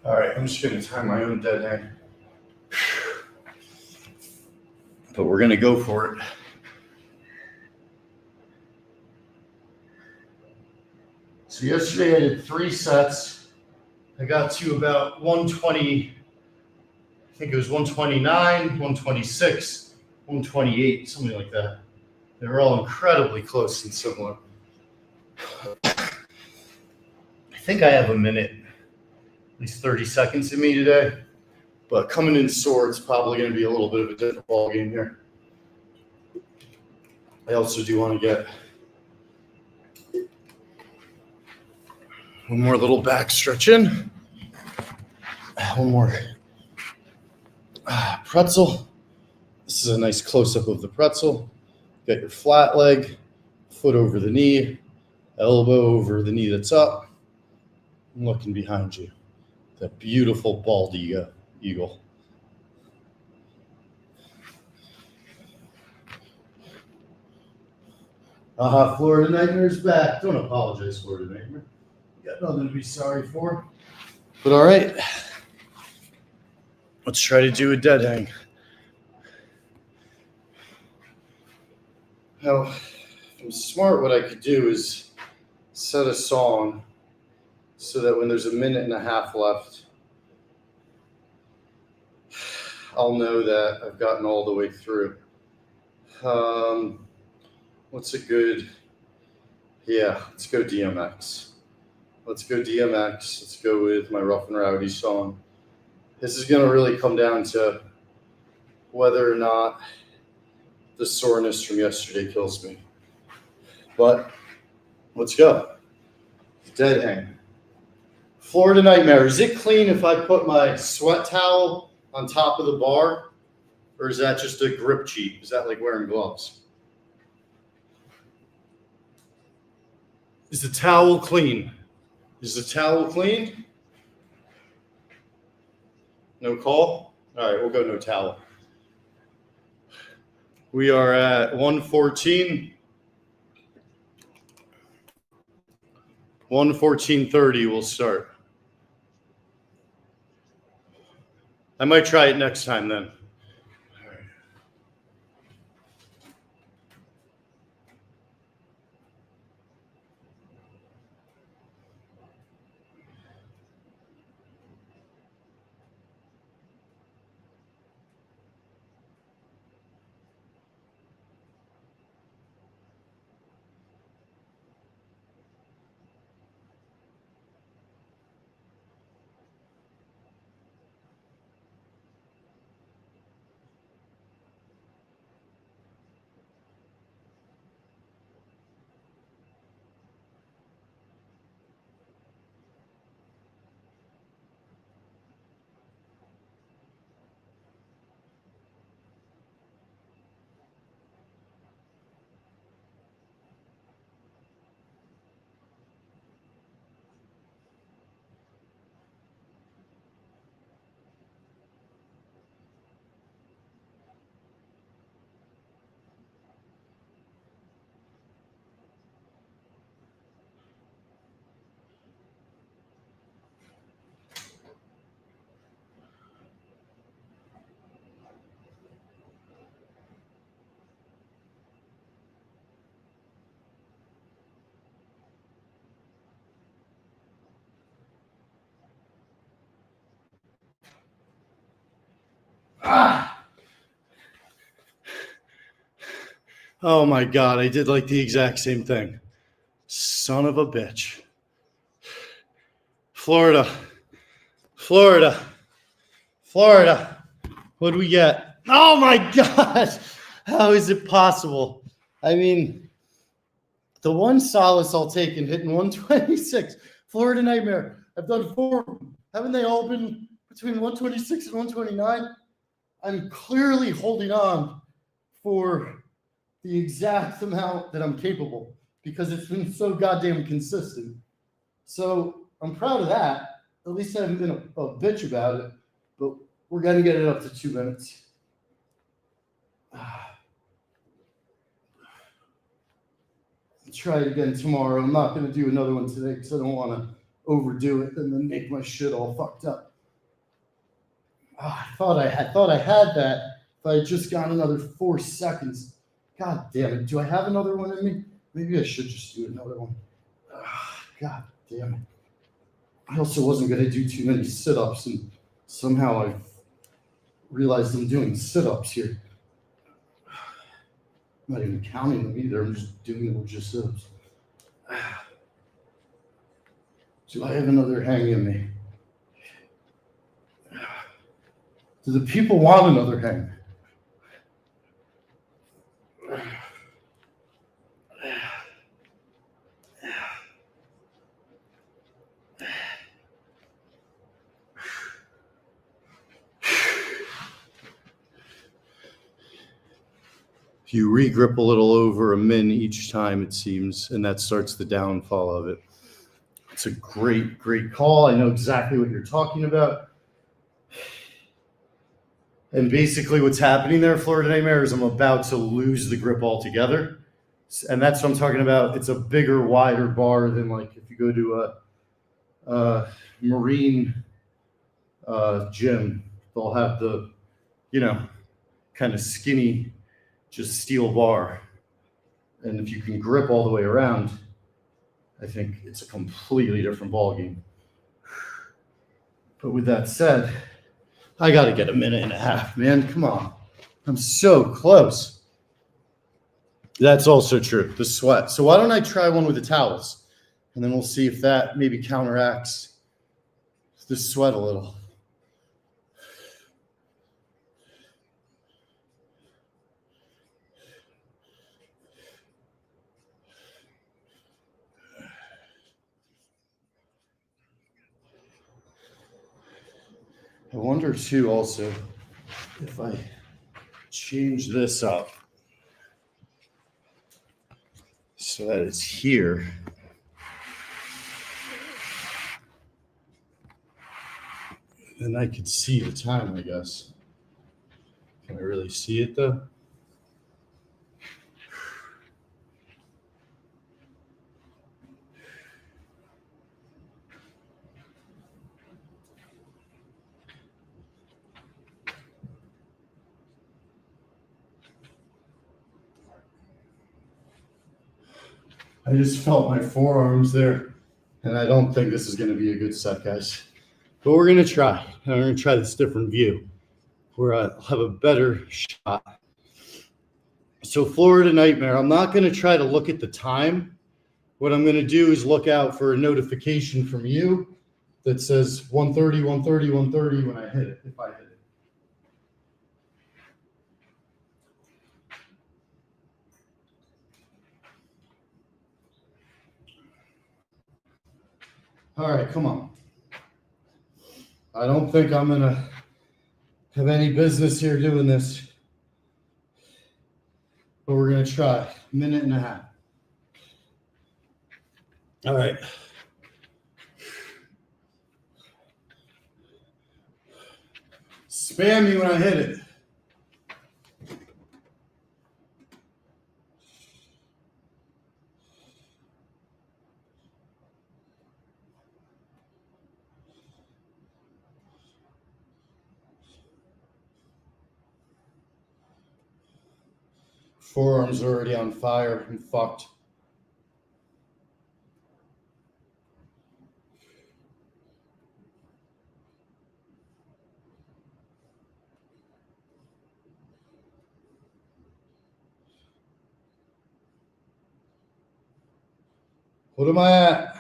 All right, I'm just going to time my own dead hang. But we're going to go for it. So yesterday I did 3 sets. I got to about 120, I think it was 129, 126, 128, something like that. They were all incredibly close and similar. I think I have a minute, at least 30 seconds in me today. But coming in sore, it's probably going to be a little bit of a different ball game here. I also do want to get one more little back stretch in. One more pretzel. This is a nice close-up of the pretzel. Got your flat leg, foot over the knee, elbow over the knee that's up. I'm looking behind you. That beautiful bald eagle. Florida Nightmare's back. Don't apologize, Florida Nightmare. You got nothing to be sorry for. But all right, let's try to do a dead hang. Now, if I'm smart, what I could do is set a song so that when there's a minute and a half left, I'll know that I've gotten all the way through. What's a good, let's go DMX. Let's go with my Rough and Rowdy song. This is going to really come down to whether or not the soreness from yesterday kills me. But let's go. Dead hang. Florida Nightmare. Is it clean if I put my sweat towel on top of the bar? Or is that just a grip cheat? Is that like wearing gloves? Is the towel clean? No call? All right, we'll go no towel. We are at 114. 114:30 we'll start. I might try it next time then. Ah! Oh my God, I did like the exact same thing. Son of a bitch. Florida. Florida. Florida. What do we get? Oh my God. How is it possible? I mean, the one solace I'll take in hitting 126. Florida Nightmare. I've done 4 of them. Haven't they all been between 126 and 129? I'm clearly holding on for the exact amount that I'm capable because it's been so goddamn consistent. So I'm proud of that. At least I haven't been a bitch about it, but we're going to get it up to 2 minutes. I'll try it again tomorrow. I'm not going to do another one today because I don't want to overdo it and then make my shit all fucked up. I thought I had that if I had just gotten another 4 seconds. God damn it. Do I have another one in me? Maybe I should just do another one. God damn it. I also wasn't going to do too many sit-ups, and somehow I've realized I'm doing sit-ups here. I'm not even counting them either. I'm just doing them with just sit-ups. Do I have another hang in me? Do the people want another hang? You regrip a little over a min each time, it seems, and that starts the downfall of it. It's a great, great call. I know exactly what you're talking about. And basically what's happening there, Florida Nightmare, is I'm about to lose the grip altogether. And that's what I'm talking about. It's a bigger, wider bar than like if you go to a marine gym. They'll have the, kind of skinny, just steel bar. And if you can grip all the way around, I think it's a completely different ballgame. But with that said, I got to get a minute and a half, man. Come on. I'm so close. That's also true, the sweat. So why don't I try one with the towels? And then we'll see if that maybe counteracts the sweat a little. I wonder too also if I change this up so that it's here. Then I could see the time, I guess. Can I really see it though? I just felt my forearms there, and I don't think this is going to be a good set, guys. But we're going to try. And we're going to try this different view where I'll have a better shot. So Florida Nightmare, I'm not going to try to look at the time. What I'm going to do is look out for a notification from you that says 1:30, 1:30, 1:30 when I hit it, if I hit it. All right, come on. I don't think I'm going to have any business here doing this, but we're going to try. Minute and a half. All right. Spam me when I hit it. Forearms already on fire. I'm fucked. What am I at?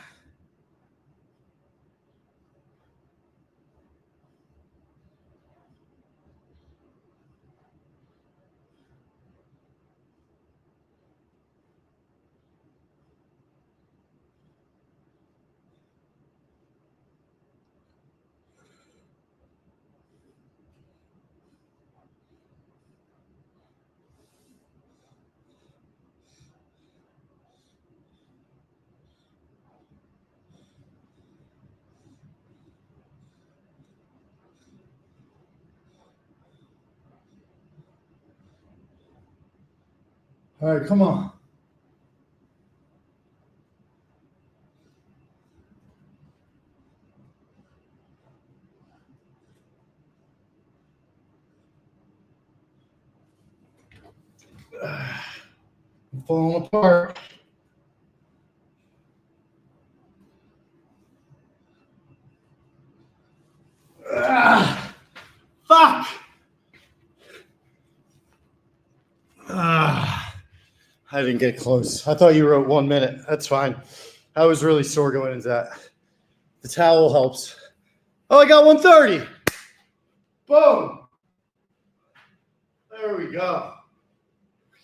All right, come on. I'm falling apart. Fuck! I didn't get close. I thought you wrote 1 minute. That's fine. I was really sore going into that. The towel helps. Oh, I got 1:30. Boom. There we go.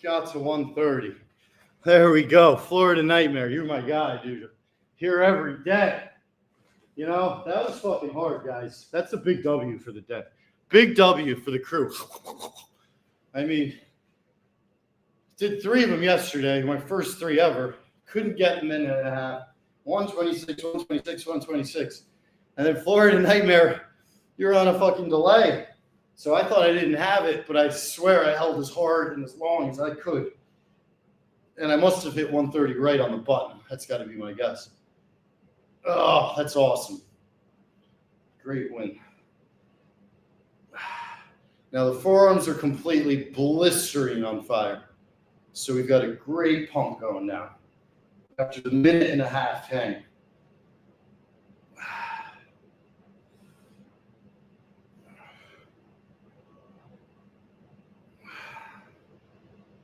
Got to 1:30. There we go. Florida Nightmare. You're my guy, dude. Here every day. You know, that was fucking hard, guys. That's a big W for the day. Big W for the crew. I mean, did 3 of them yesterday, my first 3 ever. Couldn't get a minute and a half. 1:26, 1:26, 1:26. And then Florida Nightmare, you're on a fucking delay. So I thought I didn't have it, but I swear I held as hard and as long as I could. And I must have hit 1:30 right on the button. That's got to be my guess. Oh, that's awesome. Great win. Now the forearms are completely blistering on fire. So we've got a great pump going now. After the minute and a half hang.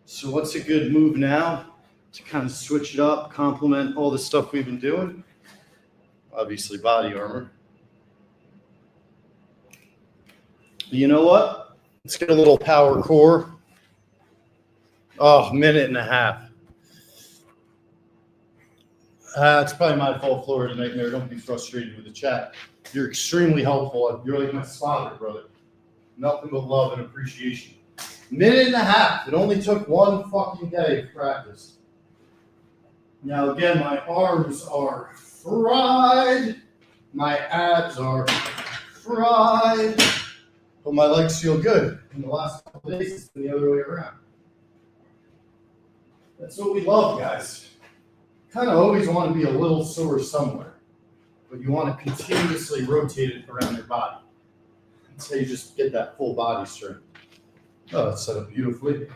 So what's a good move now to kind of switch it up, complement all the stuff we've been doing? Obviously body armor. But you know what? Let's get a little power core. Oh, minute and a half. It's probably my fault, Florida Nightmare. Don't be frustrated with the chat. You're extremely helpful. You're like my father, brother. Nothing but love and appreciation. Minute and a half. It only took 1 fucking day of practice. Now, again, my arms are fried. My abs are fried. But my legs feel good. In the last couple of days, it's been the other way around. That's what we love, guys. Kind of always want to be a little sore somewhere, but you want to continuously rotate it around your body. That's how you just get that full body strength. Oh, it's set up beautifully.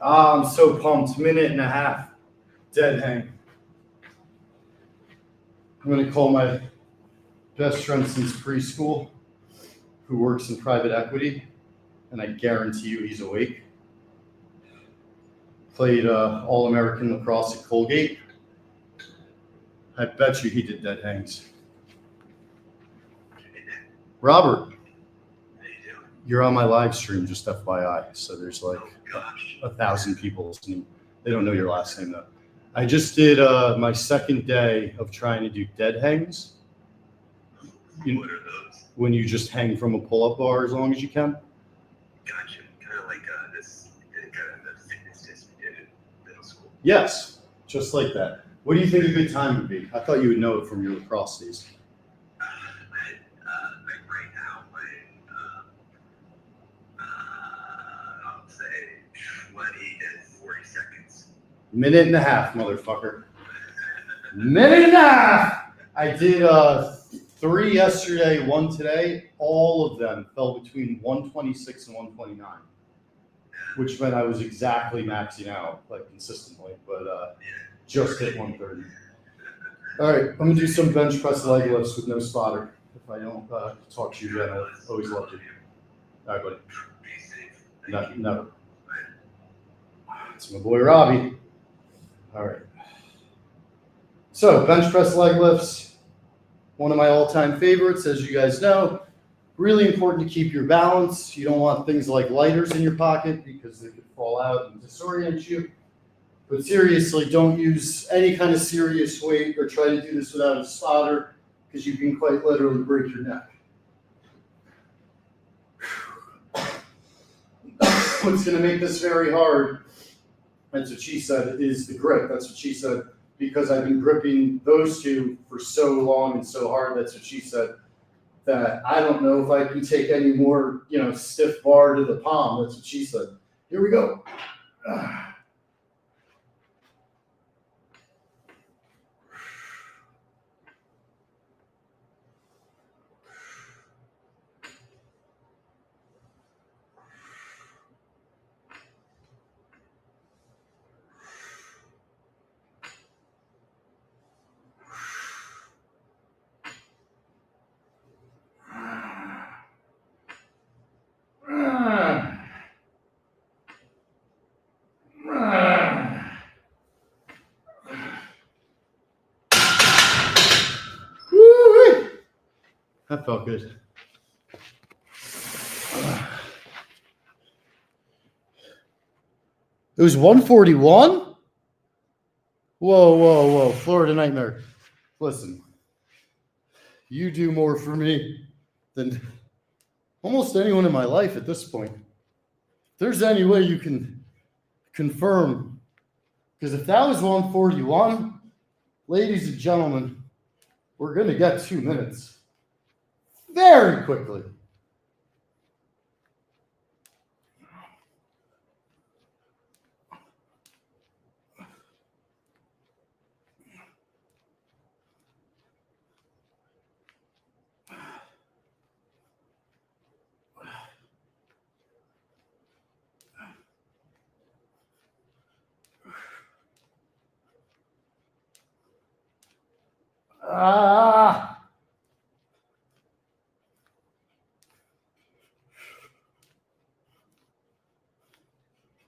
I'm so pumped. Minute and a half. Dead hang. I'm going to call my best friend since preschool who works in private equity, and I guarantee you he's awake. Played All-American lacrosse at Colgate. I bet you he did dead hangs. Robert, you're on my live stream, just FYI. So there's like 1,000 people listening. They don't know your last name though. I just did my second day of trying to do dead hangs. What are those? When you just hang from a pull-up bar as long as you can. Gotcha. Kind of like this, kind of the fitness test we did in middle school. Yes, just like that. What do you think a good time would be? I thought you would know it from your lacrosse days. Like right now, I'll say 20 to 40 seconds. Minute and a half, motherfucker. Minute and a half. I did 3 yesterday, 1 today. All of them fell between 126 and 129, which meant I was exactly maxing out, like consistently, but just hit 130. All right, I'm gonna do some bench press leg lifts with no spotter. If I don't talk to you again, I always love you. All right, buddy. Be safe. Never. It's my boy Robbie. All right. So bench press leg lifts, one of my all-time favorites, as you guys know. Really important to keep your balance. You don't want things like lighters in your pocket because they could fall out and disorient you. But seriously, don't use any kind of serious weight or try to do this without a spotter because you can quite literally break your neck. What's going to make this very hard, that's what she said, is the grip. That's what she said, because I've been gripping those two for so long and so hard. That's what she said, that I don't know if I can take any more, stiff bar to the palm. That's what she said. Here we go. Woo-wee. That felt good. It was 141? Whoa. Florida Nightmare. Listen, you do more for me than almost anyone in my life at this point. If there's any way you can confirm, because if that was 141, ladies and gentlemen, we're going to get 2 minutes very quickly.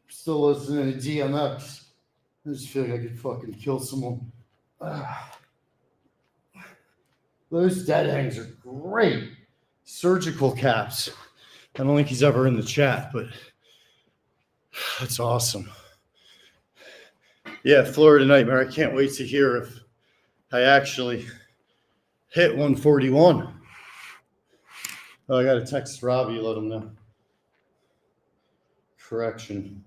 Still listening to DMX. I just feel like I could fucking kill someone. Those dead hangs are great. Surgical caps. I don't think he's ever in the chat, but that's awesome. Yeah, Florida Nightmare. I can't wait to hear if I actually hit 141. Oh, I got to text Robbie, let him know. Correction.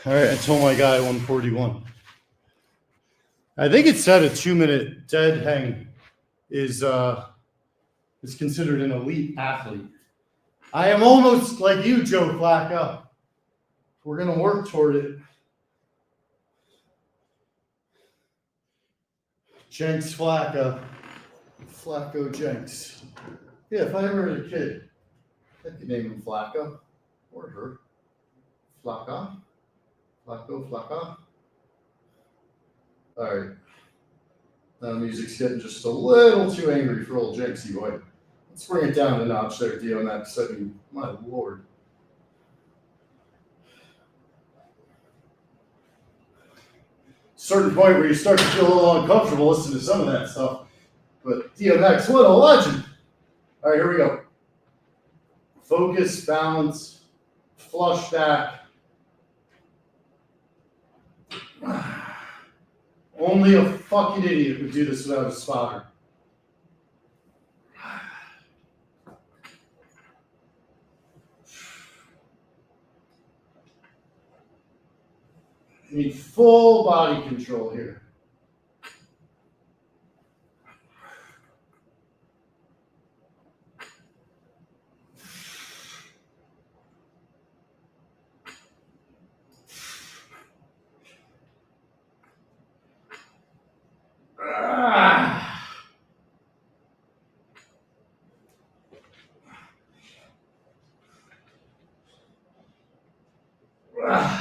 All right, I told my guy 141. I think it said a 2-minute dead hang is considered an elite athlete. I am almost like you, Joe Flacco. We're going to work toward it. Jenks Flacco. Flacco Jenks. Yeah, if I ever had a kid, I could name him Flacco. Or her. Flacco. Flacco. All right. Now the music's getting just a little too angry for old Jenksy boy. Let's bring it down a notch there, DMX. I mean, my lord. Certain point where you start to feel a little uncomfortable listening to some of that stuff. But DMX, what a legend. All right, here we go. Focus, balance, flush back. Only a fucking idiot would do this without a spotter. You need full body control here.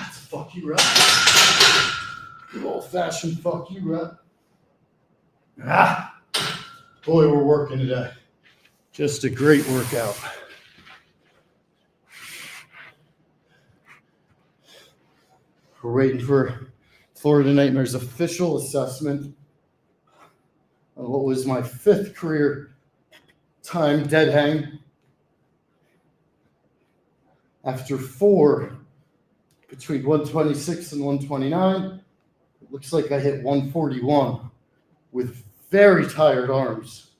It's a fuck you rep. Good old fashioned fuck you rep. Boy, we're working today. Just a great workout. We're waiting for Florida Nightmares official assessment on what was my 5th career time dead hang. After 4 between 126 and 129, it looks like I hit 141 with very tired arms,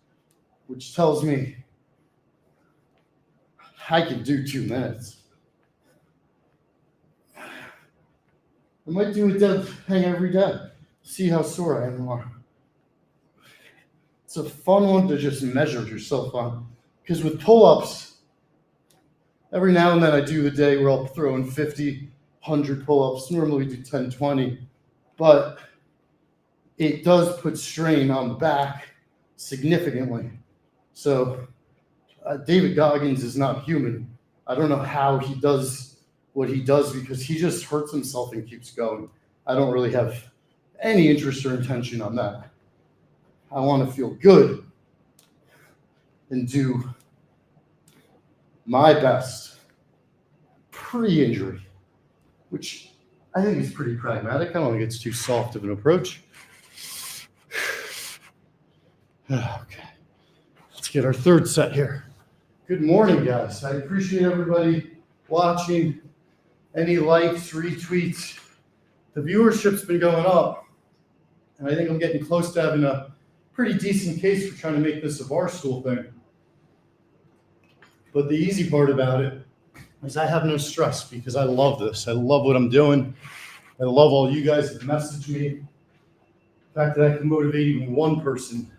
which tells me I can do 2 minutes. I might do a dead hang every day, see how sore I am tomorrow. It's a fun one to just measure yourself on, because with pull-ups, every now and then I do the day where I'll throw in 50, 100 pull-ups. Normally we do 10, 20, but it does put strain on the back significantly. So David Goggins is not human. I don't know how he does what he does, because he just hurts himself and keeps going. I don't really have any interest or intention on that. I want to feel good and do my best pre-injury, which I think is pretty pragmatic. I don't think it's too soft of an approach. Okay, let's get our 3rd set here. Good morning, guys. I appreciate everybody watching. Any likes, retweets. The viewership's been going up, and I think I'm getting close to having a pretty decent case for trying to make this a Barstool thing. But the easy part about it is I have no stress, because I love this. I love what I'm doing. I love all you guys that message me. The fact that I can motivate even one person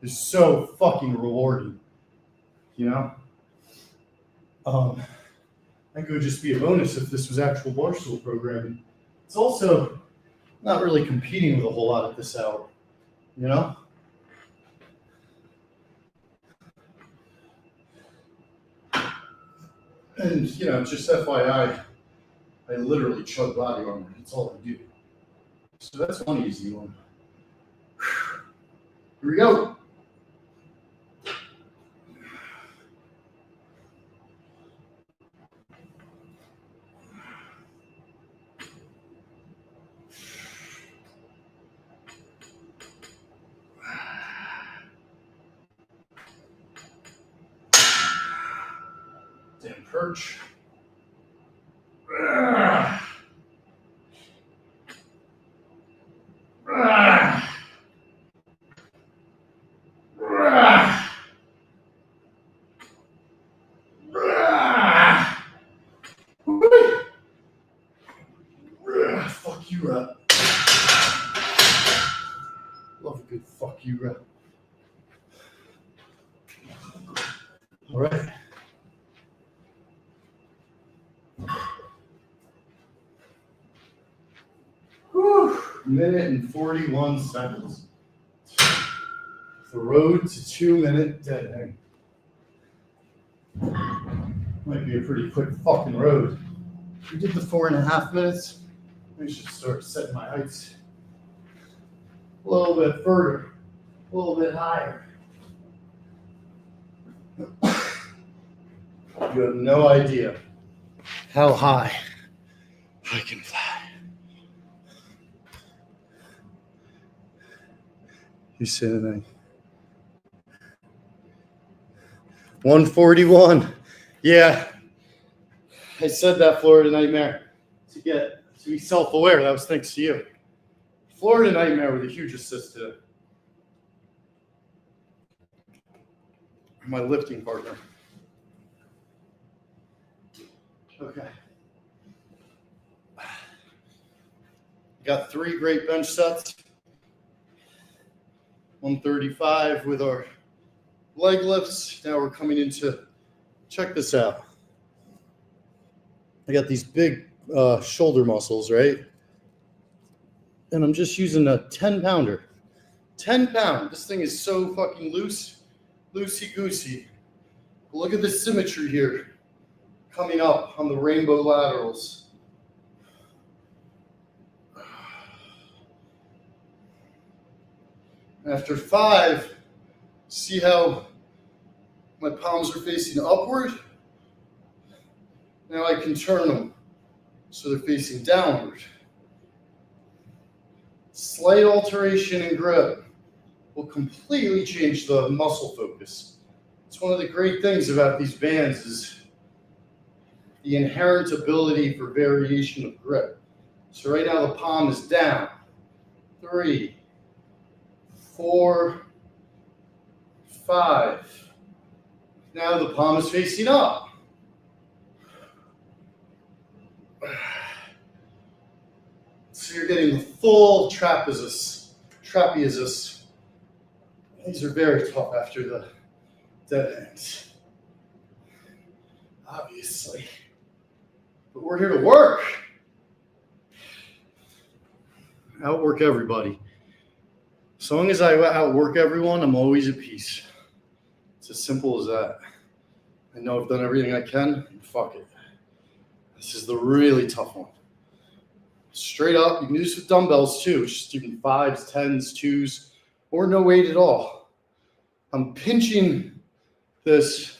is so fucking rewarding, you know? I think it would just be a bonus if this was actual Barstool programming. It's also not really competing with a whole lot at this hour, you know? And, you know, just FYI, I literally chug body armor. That's all I do. So that's one easy one. Here we go. Damn perch. Fuck you, rep. Love a good fuck you, rep. All right. Whew, minute and 41 seconds. The road to 2-minute dead hang. Might be a pretty quick fucking road. We did the 4.5 minutes. We should start setting my heights a little bit further, a little bit higher. You have no idea how high I can fly. You say anything? 141. Yeah. I said that, Florida Nightmare, to be self-aware. That was thanks to you. Florida Nightmare with a huge assist today. My lifting partner. Okay. Got 3 great bench sets. 135 with our leg lifts. Now we're coming into, check this out. I got these big shoulder muscles, right? And I'm just using a 10-pounder. 10 pound. This thing is so fucking loose, loosey-goosey. Look at the symmetry here coming up on the rainbow laterals. After 5, see how my palms are facing upward? Now I can turn them so they're facing downward. Slight alteration in grip will completely change the muscle focus. It's one of the great things about these bands is the inherent ability for variation of grip. So right now the palm is down. 3, 4, 5. Now the palm is facing up. So you're getting the full trapezius. These are very tough after the dead ends, obviously. But we're here to work. Outwork everybody. As long as I outwork everyone, I'm always at peace. It's as simple as that. I know I've done everything I can. Fuck it. This is the really tough one. Straight up, you can do this with dumbbells too, just even 5s, 10s, 2s, or no weight at all. I'm pinching this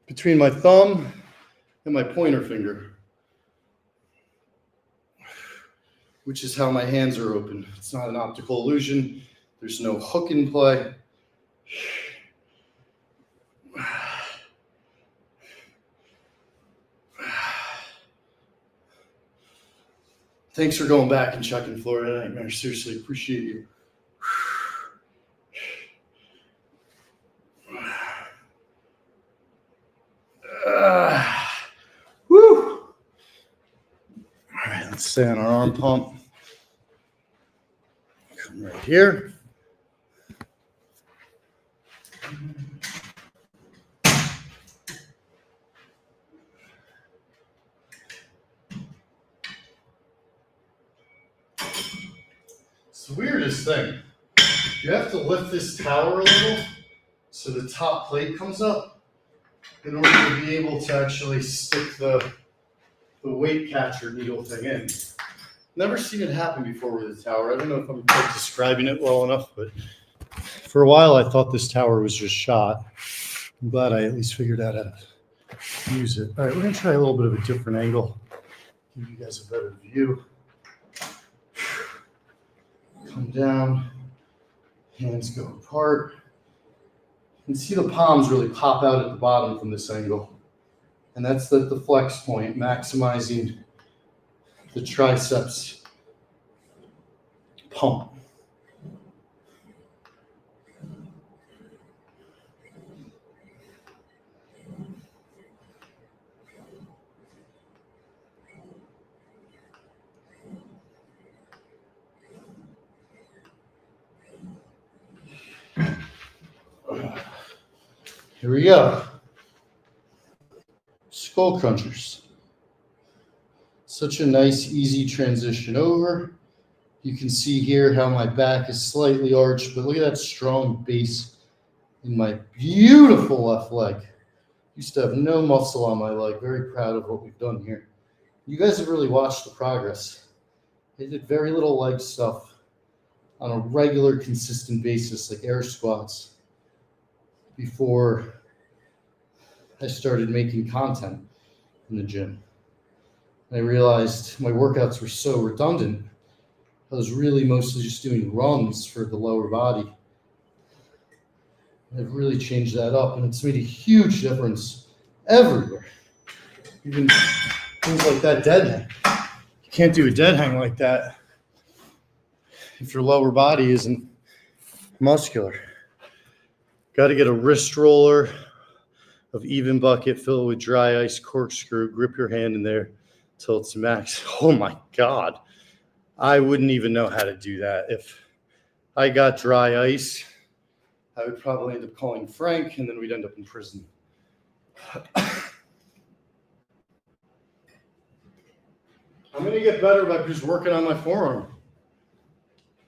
between my thumb and my pointer finger, which is how my hands are open. It's not an optical illusion. There's no hook in play. Thanks for going back and checking Florida Nightmare. Seriously, appreciate you. Woo! All right, let's stay on our arm pump. Come right here. It's the weirdest thing. You have to lift this tower a little so the top plate comes up in order to be able to actually stick the weight catcher needle thing in. Never seen it happen before with the tower. I don't know if I'm quite describing it well enough, but for a while I thought this tower was just shot. I'm glad I at least figured out how to use it. All right, we're going to try a little bit of a different angle, give you guys a better view. Come down, hands go apart. You can see the palms really pop out at the bottom from this angle. And that's the flex point, maximizing the triceps pump. Here we go. skull crunchers. Such a nice, easy transition over. You can see here how my back is slightly arched, but look at that strong base in my beautiful left leg. Used to have no muscle on my leg. Very proud of what we've done here. You guys have really watched the progress. I did very little leg stuff on a regular, consistent basis, like air squats, before I started making content in the gym. And I realized my workouts were so redundant. I was really mostly just doing runs for the lower body. I've really changed that up, and it's made a huge difference everywhere. Even things like that dead hang. You can't do a dead hang like that if your lower body isn't muscular. Got to get a wrist roller of even bucket, fill it with dry ice, corkscrew, grip your hand in there till it's max. Oh my God. I wouldn't even know how to do that. If I got dry ice, I would probably end up calling Frank, and then we'd end up in prison. I'm going to get better by just working on my forearm,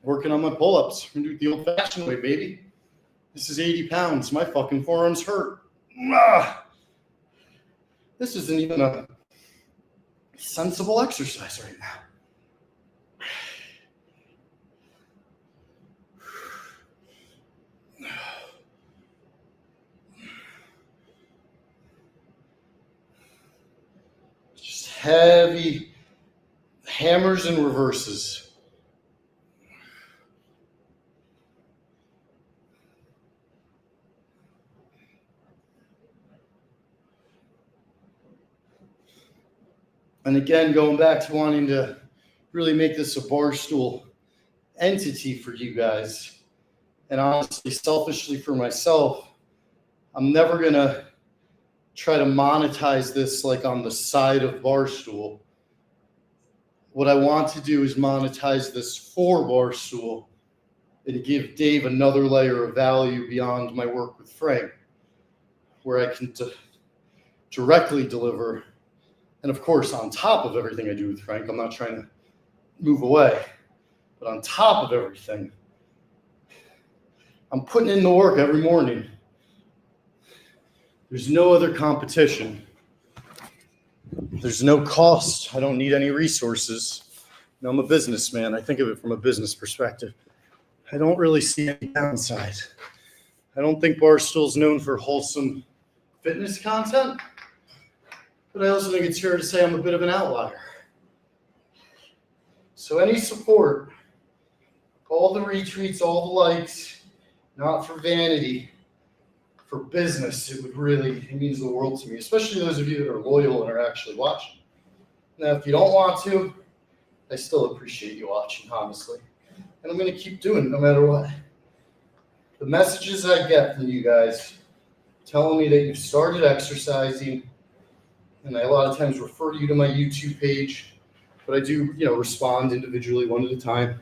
working on my pull-ups. I'm going to do it the old-fashioned way, baby. This is 80 pounds. My fucking forearms hurt. This isn't even a sensible exercise right now. Just heavy hammers and reverses. And again, going back to wanting to really make this a Barstool entity for you guys, and honestly, selfishly for myself, I'm never going to try to monetize this like on the side of Barstool. What I want to do is monetize this for Barstool and give Dave another layer of value beyond my work with Frank, where I can directly deliver. And of course, on top of everything I do with Frank, I'm not trying to move away, but on top of everything, I'm putting in the work every morning. There's no other competition. There's no cost. I don't need any resources. You know, I'm a businessman. I think of it from a business perspective. I don't really see any downside. I don't think Barstool's known for wholesome fitness content. But I also think it's fair to say I'm a bit of an outlier. So any support, all the retweets, all the likes, not for vanity, for business, it means the world to me, especially those of you that are loyal and are actually watching. Now, if you don't want to, I still appreciate you watching, honestly. And I'm going to keep doing it no matter what. The messages I get from you guys telling me that you've started exercising, and I a lot of times refer you to my YouTube page, but I do, respond individually one at a time.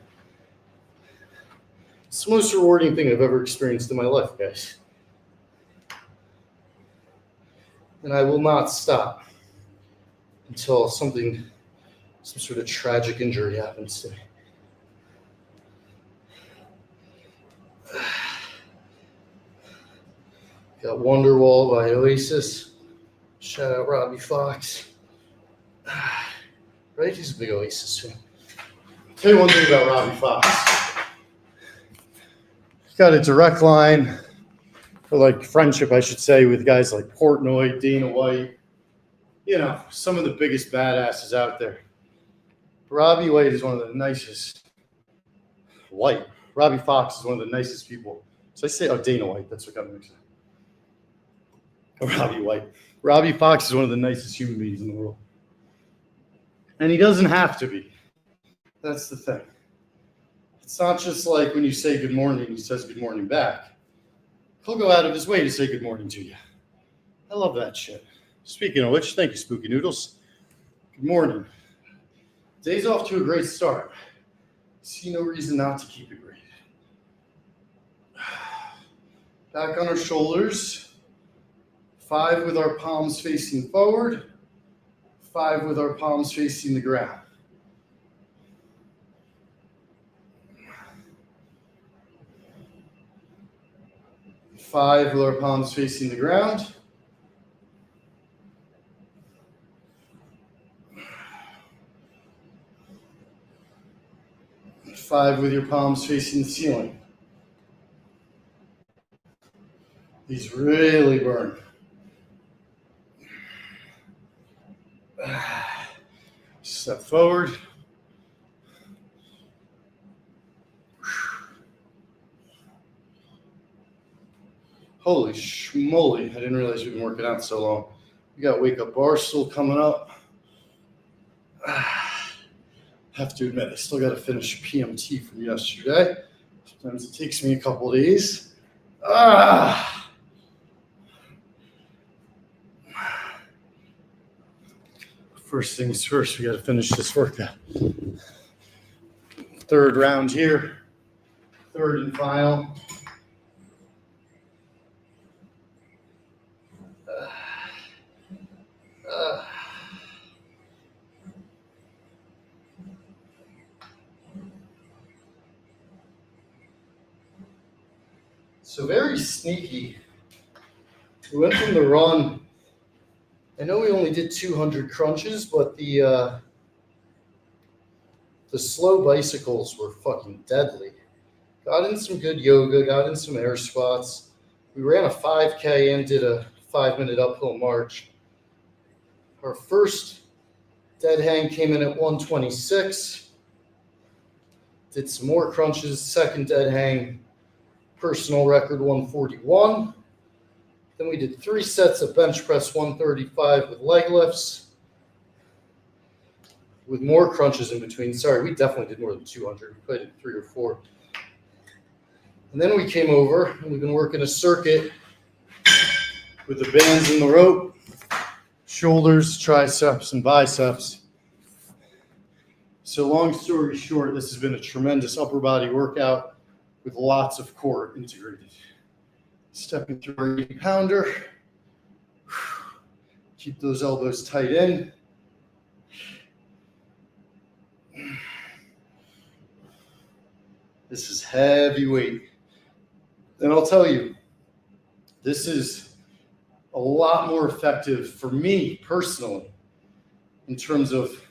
It's the most rewarding thing I've ever experienced in my life, guys. And I will not stop until some sort of tragic injury happens to me. Got Wonderwall by Oasis. Shout out Robbie Fox. Right? He's a big Oasis fan. I'll tell you one thing about Robbie Fox. He's got a direct line, or friendship, I should say, with guys like Portnoy, Dana White. Some of the biggest badasses out there. Robbie White is one of the nicest. Robbie Fox is one of the nicest people. So I say, Dana White, that's what got me excited. Robbie White. Robbie Fox is one of the nicest human beings in the world. And he doesn't have to be. That's the thing. It's not just like when you say good morning, he says good morning back. He'll go out of his way to say good morning to you. I love that shit. Speaking of which, thank you, Spooky Noodles. Good morning. Day's off to a great start. See no reason not to keep it great. Back on our shoulders. 5 with our palms facing forward, 5 with our palms facing the ground. Five with our palms facing the ground. Five with your palms facing the ceiling. These really burn. Step forward. Holy schmoly, I didn't realize we've been working out so long. We got wake up bar still coming up. Have to admit, I still got to finish PMT from yesterday. Sometimes it takes me a couple of days. First things first, we got to finish this workout. Third round here, third and final. So very sneaky. We went from the run. I know we only did 200 crunches, but the slow bicycles were fucking deadly. Got in some good yoga, got in some air squats. We ran a 5K and did a 5-minute uphill march. Our first dead hang came in at 126. Did some more crunches. Second dead hang, personal record 141. Then we did 3 sets of bench press 135 with leg lifts, with more crunches in between. Sorry, we definitely did more than 200. We probably did 3 or 4. And then we came over, and we've been working a circuit with the bands and the rope, shoulders, triceps, and biceps. So long story short, this has been a tremendous upper body workout with lots of core integrated. Stepping through our 80-pounder. Keep those elbows tight in. This is heavy weight. And I'll tell you, this is a lot more effective for me personally in terms of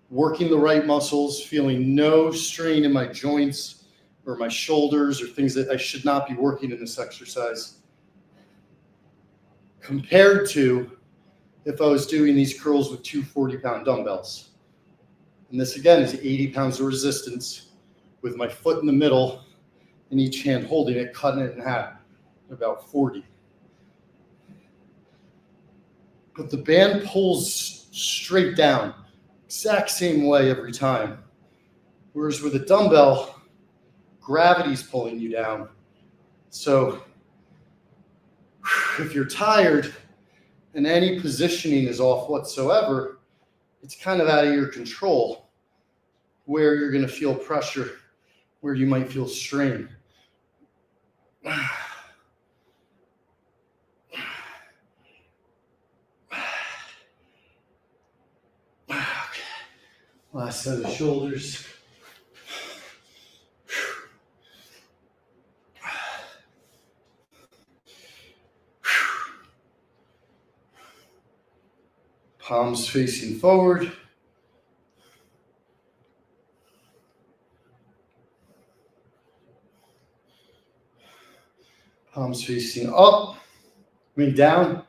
working the right muscles, feeling no strain in my joints or my shoulders or things that I should not be working in this exercise, compared to if I was doing these curls with 2 40-pound dumbbells. And this again is 80 pounds of resistance with my foot in the middle and each hand holding it, cutting it in half, about 40. But the band pulls straight down, exact same way every time. Whereas with a dumbbell, gravity's pulling you down. So if you're tired and any positioning is off whatsoever, it's kind of out of your control where you're going to feel pressure, where you might feel strain. Okay. Last set of shoulders. Palms facing forward. Palms facing up, down.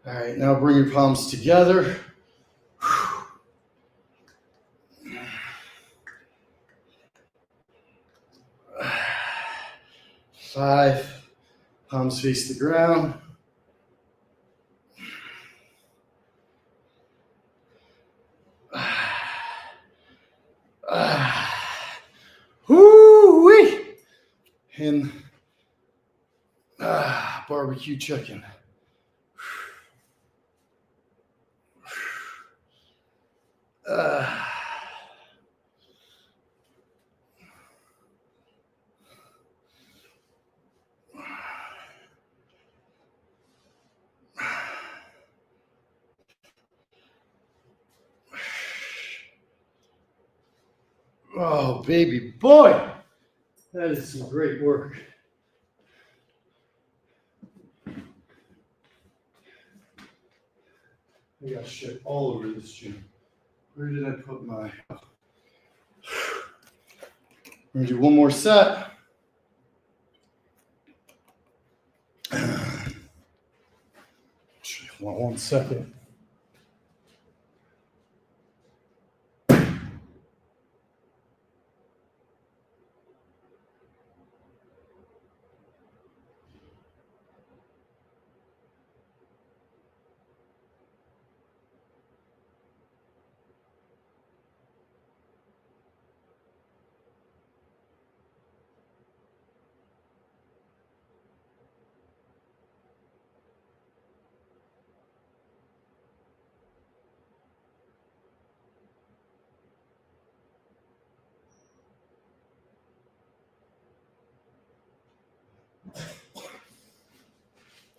All right, now bring your palms together. 5. Palms face the ground. Whoo-wee! And barbecue chicken. Oh, baby boy. That is some great work. I got shit all over this gym. Where did I put my... We're gonna do one more set. Hold on 1 second.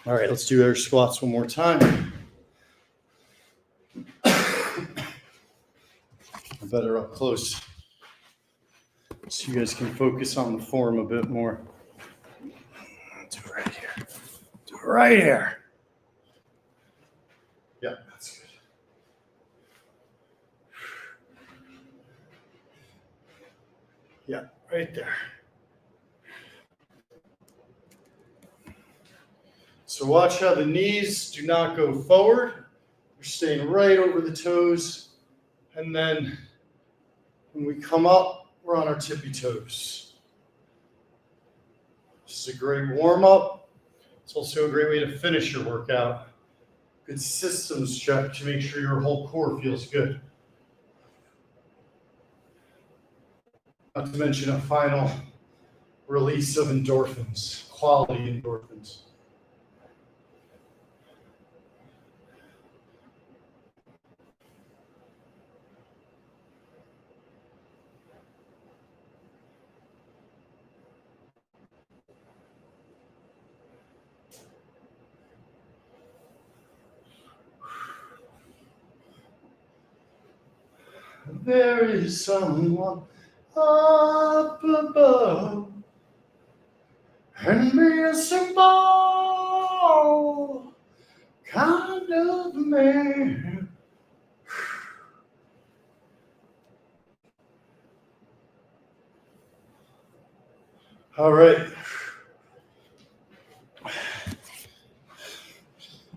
All right, let's do air squats one more time. Better up close so you guys can focus on the form a bit more. Do it right here. Do it right here. Yeah, that's good. Yeah, right there. So watch how the knees do not go forward. You're staying right over the toes. And then when we come up, we're on our tippy toes. This is a great warm-up. It's also a great way to finish your workout. Good systems check to make sure your whole core feels good. Not to mention a final release of endorphins, quality endorphins. There is someone up above, and be a simple kind of man. All right.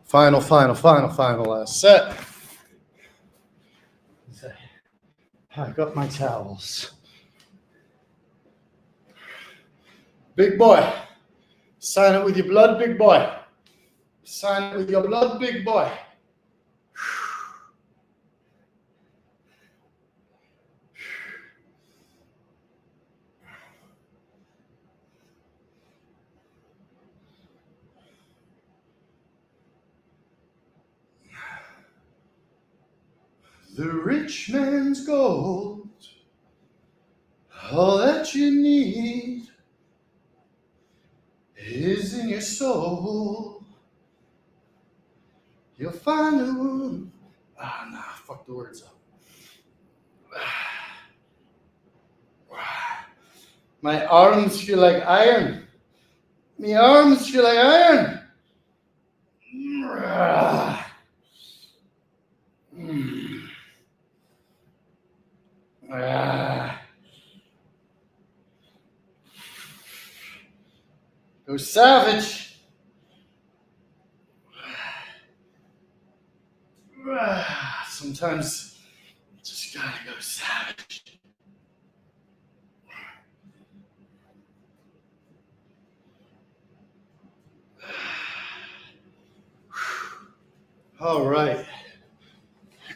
Final last set. Pack up my towels. Big boy. Sign it with your blood, big boy. Sign it with your blood, big boy. The rich man's gold, all that you need is in your soul. You'll find the one. Fuck the words up. My arms feel like iron. My arms feel like iron. Go savage. Sometimes you just gotta go savage. All right.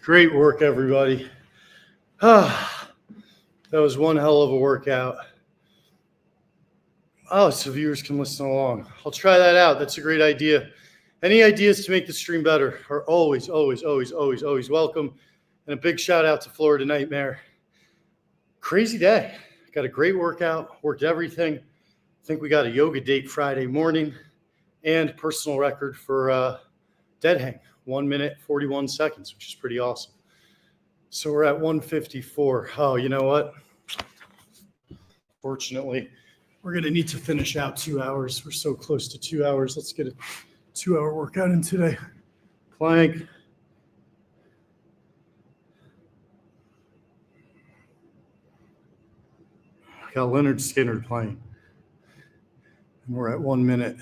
Great work, everybody. That was one hell of a workout. Oh, so viewers can listen along. I'll try that out. That's a great idea. Any ideas to make the stream better are always welcome. And a big shout out to Florida Nightmare. Crazy day. Got a great workout, worked everything. I think we got a yoga date Friday morning and personal record for dead hang, 1 minute, 41 seconds, which is pretty awesome. So we're at 154. Oh, you know what? Fortunately, we're going to need to finish out 2 hours. We're so close to 2 hours. Let's get a 2-hour workout in today. Plank. Got Leonard Skinner playing. And we're at 1 minute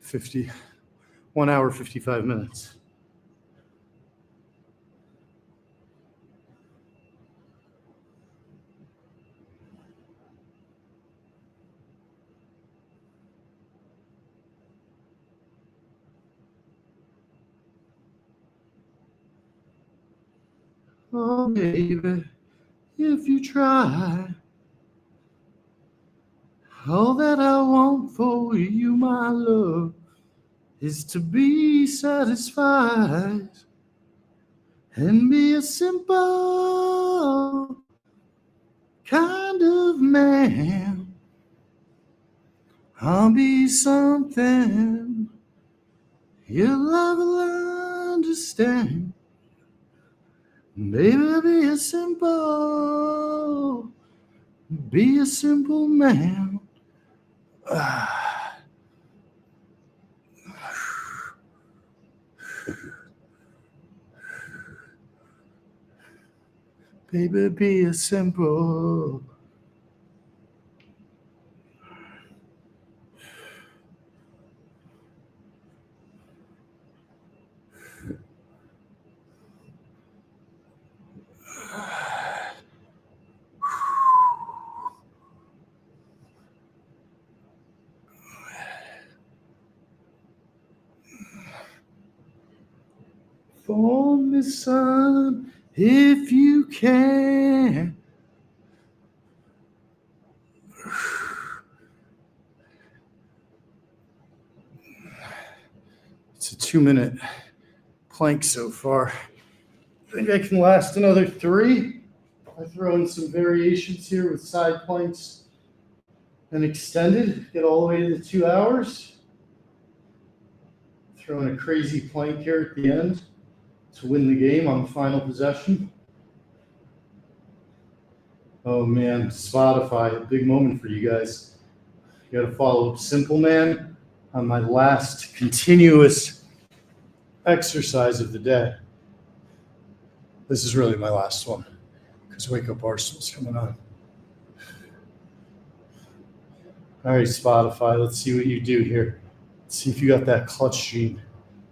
50, 1 hour, 55 minutes. Oh, baby, if you try, all that I want for you, my love, is to be satisfied and be a simple kind of man. I'll be something your love will understand. Baby, be a simple man. Baby, be a simple. For me, son, if you can. It's a 2-minute plank so far. I think I can last another 3. I throw in some variations here with side planks and extended, get all the way to the 2 hours. Throw in a crazy plank here at the end to win the game on the final possession. Oh man, Spotify, a big moment for you guys. You got to follow Simple Man on my last continuous exercise of the day. This is really my last one because Wake Up Arsenal's coming on. All right, Spotify, let's see what you do here. Let's see if you got that clutch gene.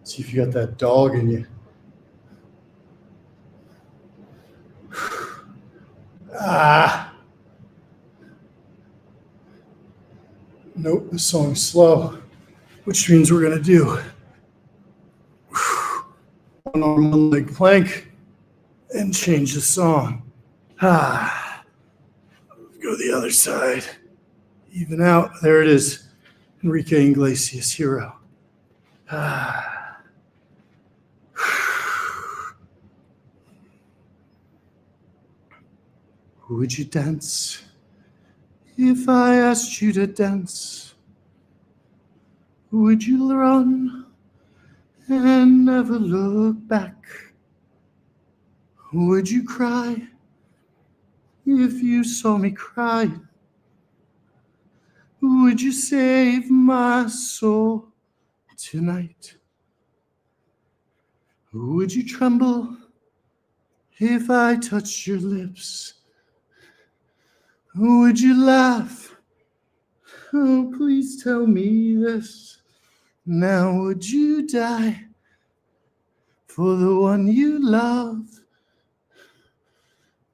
See if you got that dog in you. Nope, the song's slow, which means we're gonna do 1 arm, 1 leg plank and change the song. Go the other side. Even out. There it is. Enrique Iglesias, Hero. Would you dance if I asked you to dance? Would you run and never look back? Would you cry if you saw me crying? Would you save my soul tonight? Would you tremble if I touched your lips? Would you laugh? Oh, please tell me this. Now would you die for the one you love?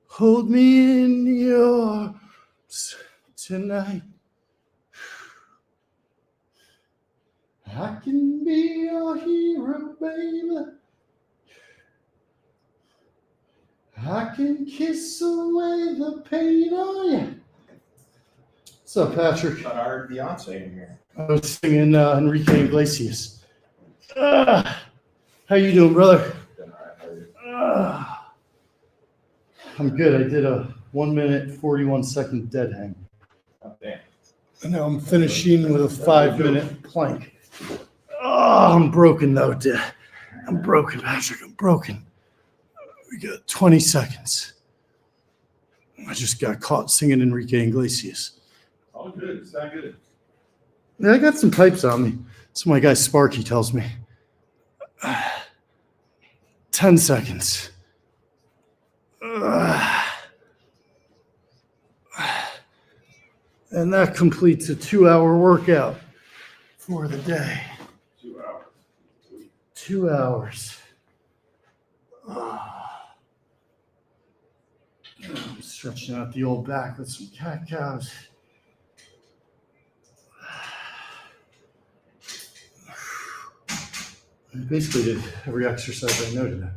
Hold me in your arms tonight. I can be your hero, baby. I can kiss away the pain on you. What's up, Patrick? Thought I heard Beyonce in here. I was singing Enrique Iglesias. How you doing, brother? Doing all right, how are you? I'm good. I did a 1 minute, 41 second dead hang. Oh, damn. And now I'm finishing with a 5-minute plank. Oh, I'm broken though. I'm broken, Patrick. I'm broken. We got 20 seconds. I just got caught singing Enrique Iglesias. All good. It's not good. Yeah, I got some pipes on me. So my guy Sparky tells me. 10 seconds. And that completes a 2-hour workout for the day. 2 hours. 2 hours. I'm stretching out the old back with some cat cows. I basically did every exercise I know today.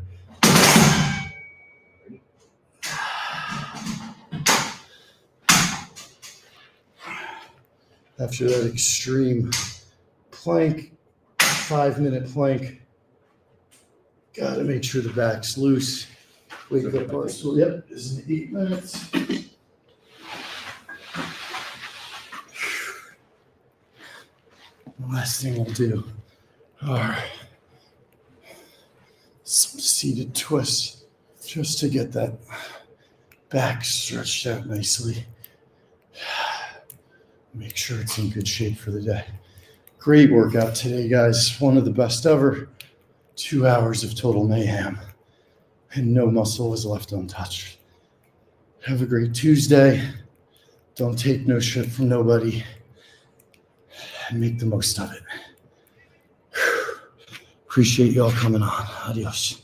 After that extreme plank, 5-minute plank, gotta make sure the back's loose. Wake up our stool. Yep, this is 8 minutes. The last thing we'll do are some seated twists just to get that back stretched out nicely. Make sure it's in good shape for the day. Great workout today, guys. One of the best ever. 2 hours of total mayhem. And no muscle was left untouched. Have a great Tuesday. Don't take no shit from nobody. And make the most of it. Appreciate y'all coming on. Adios.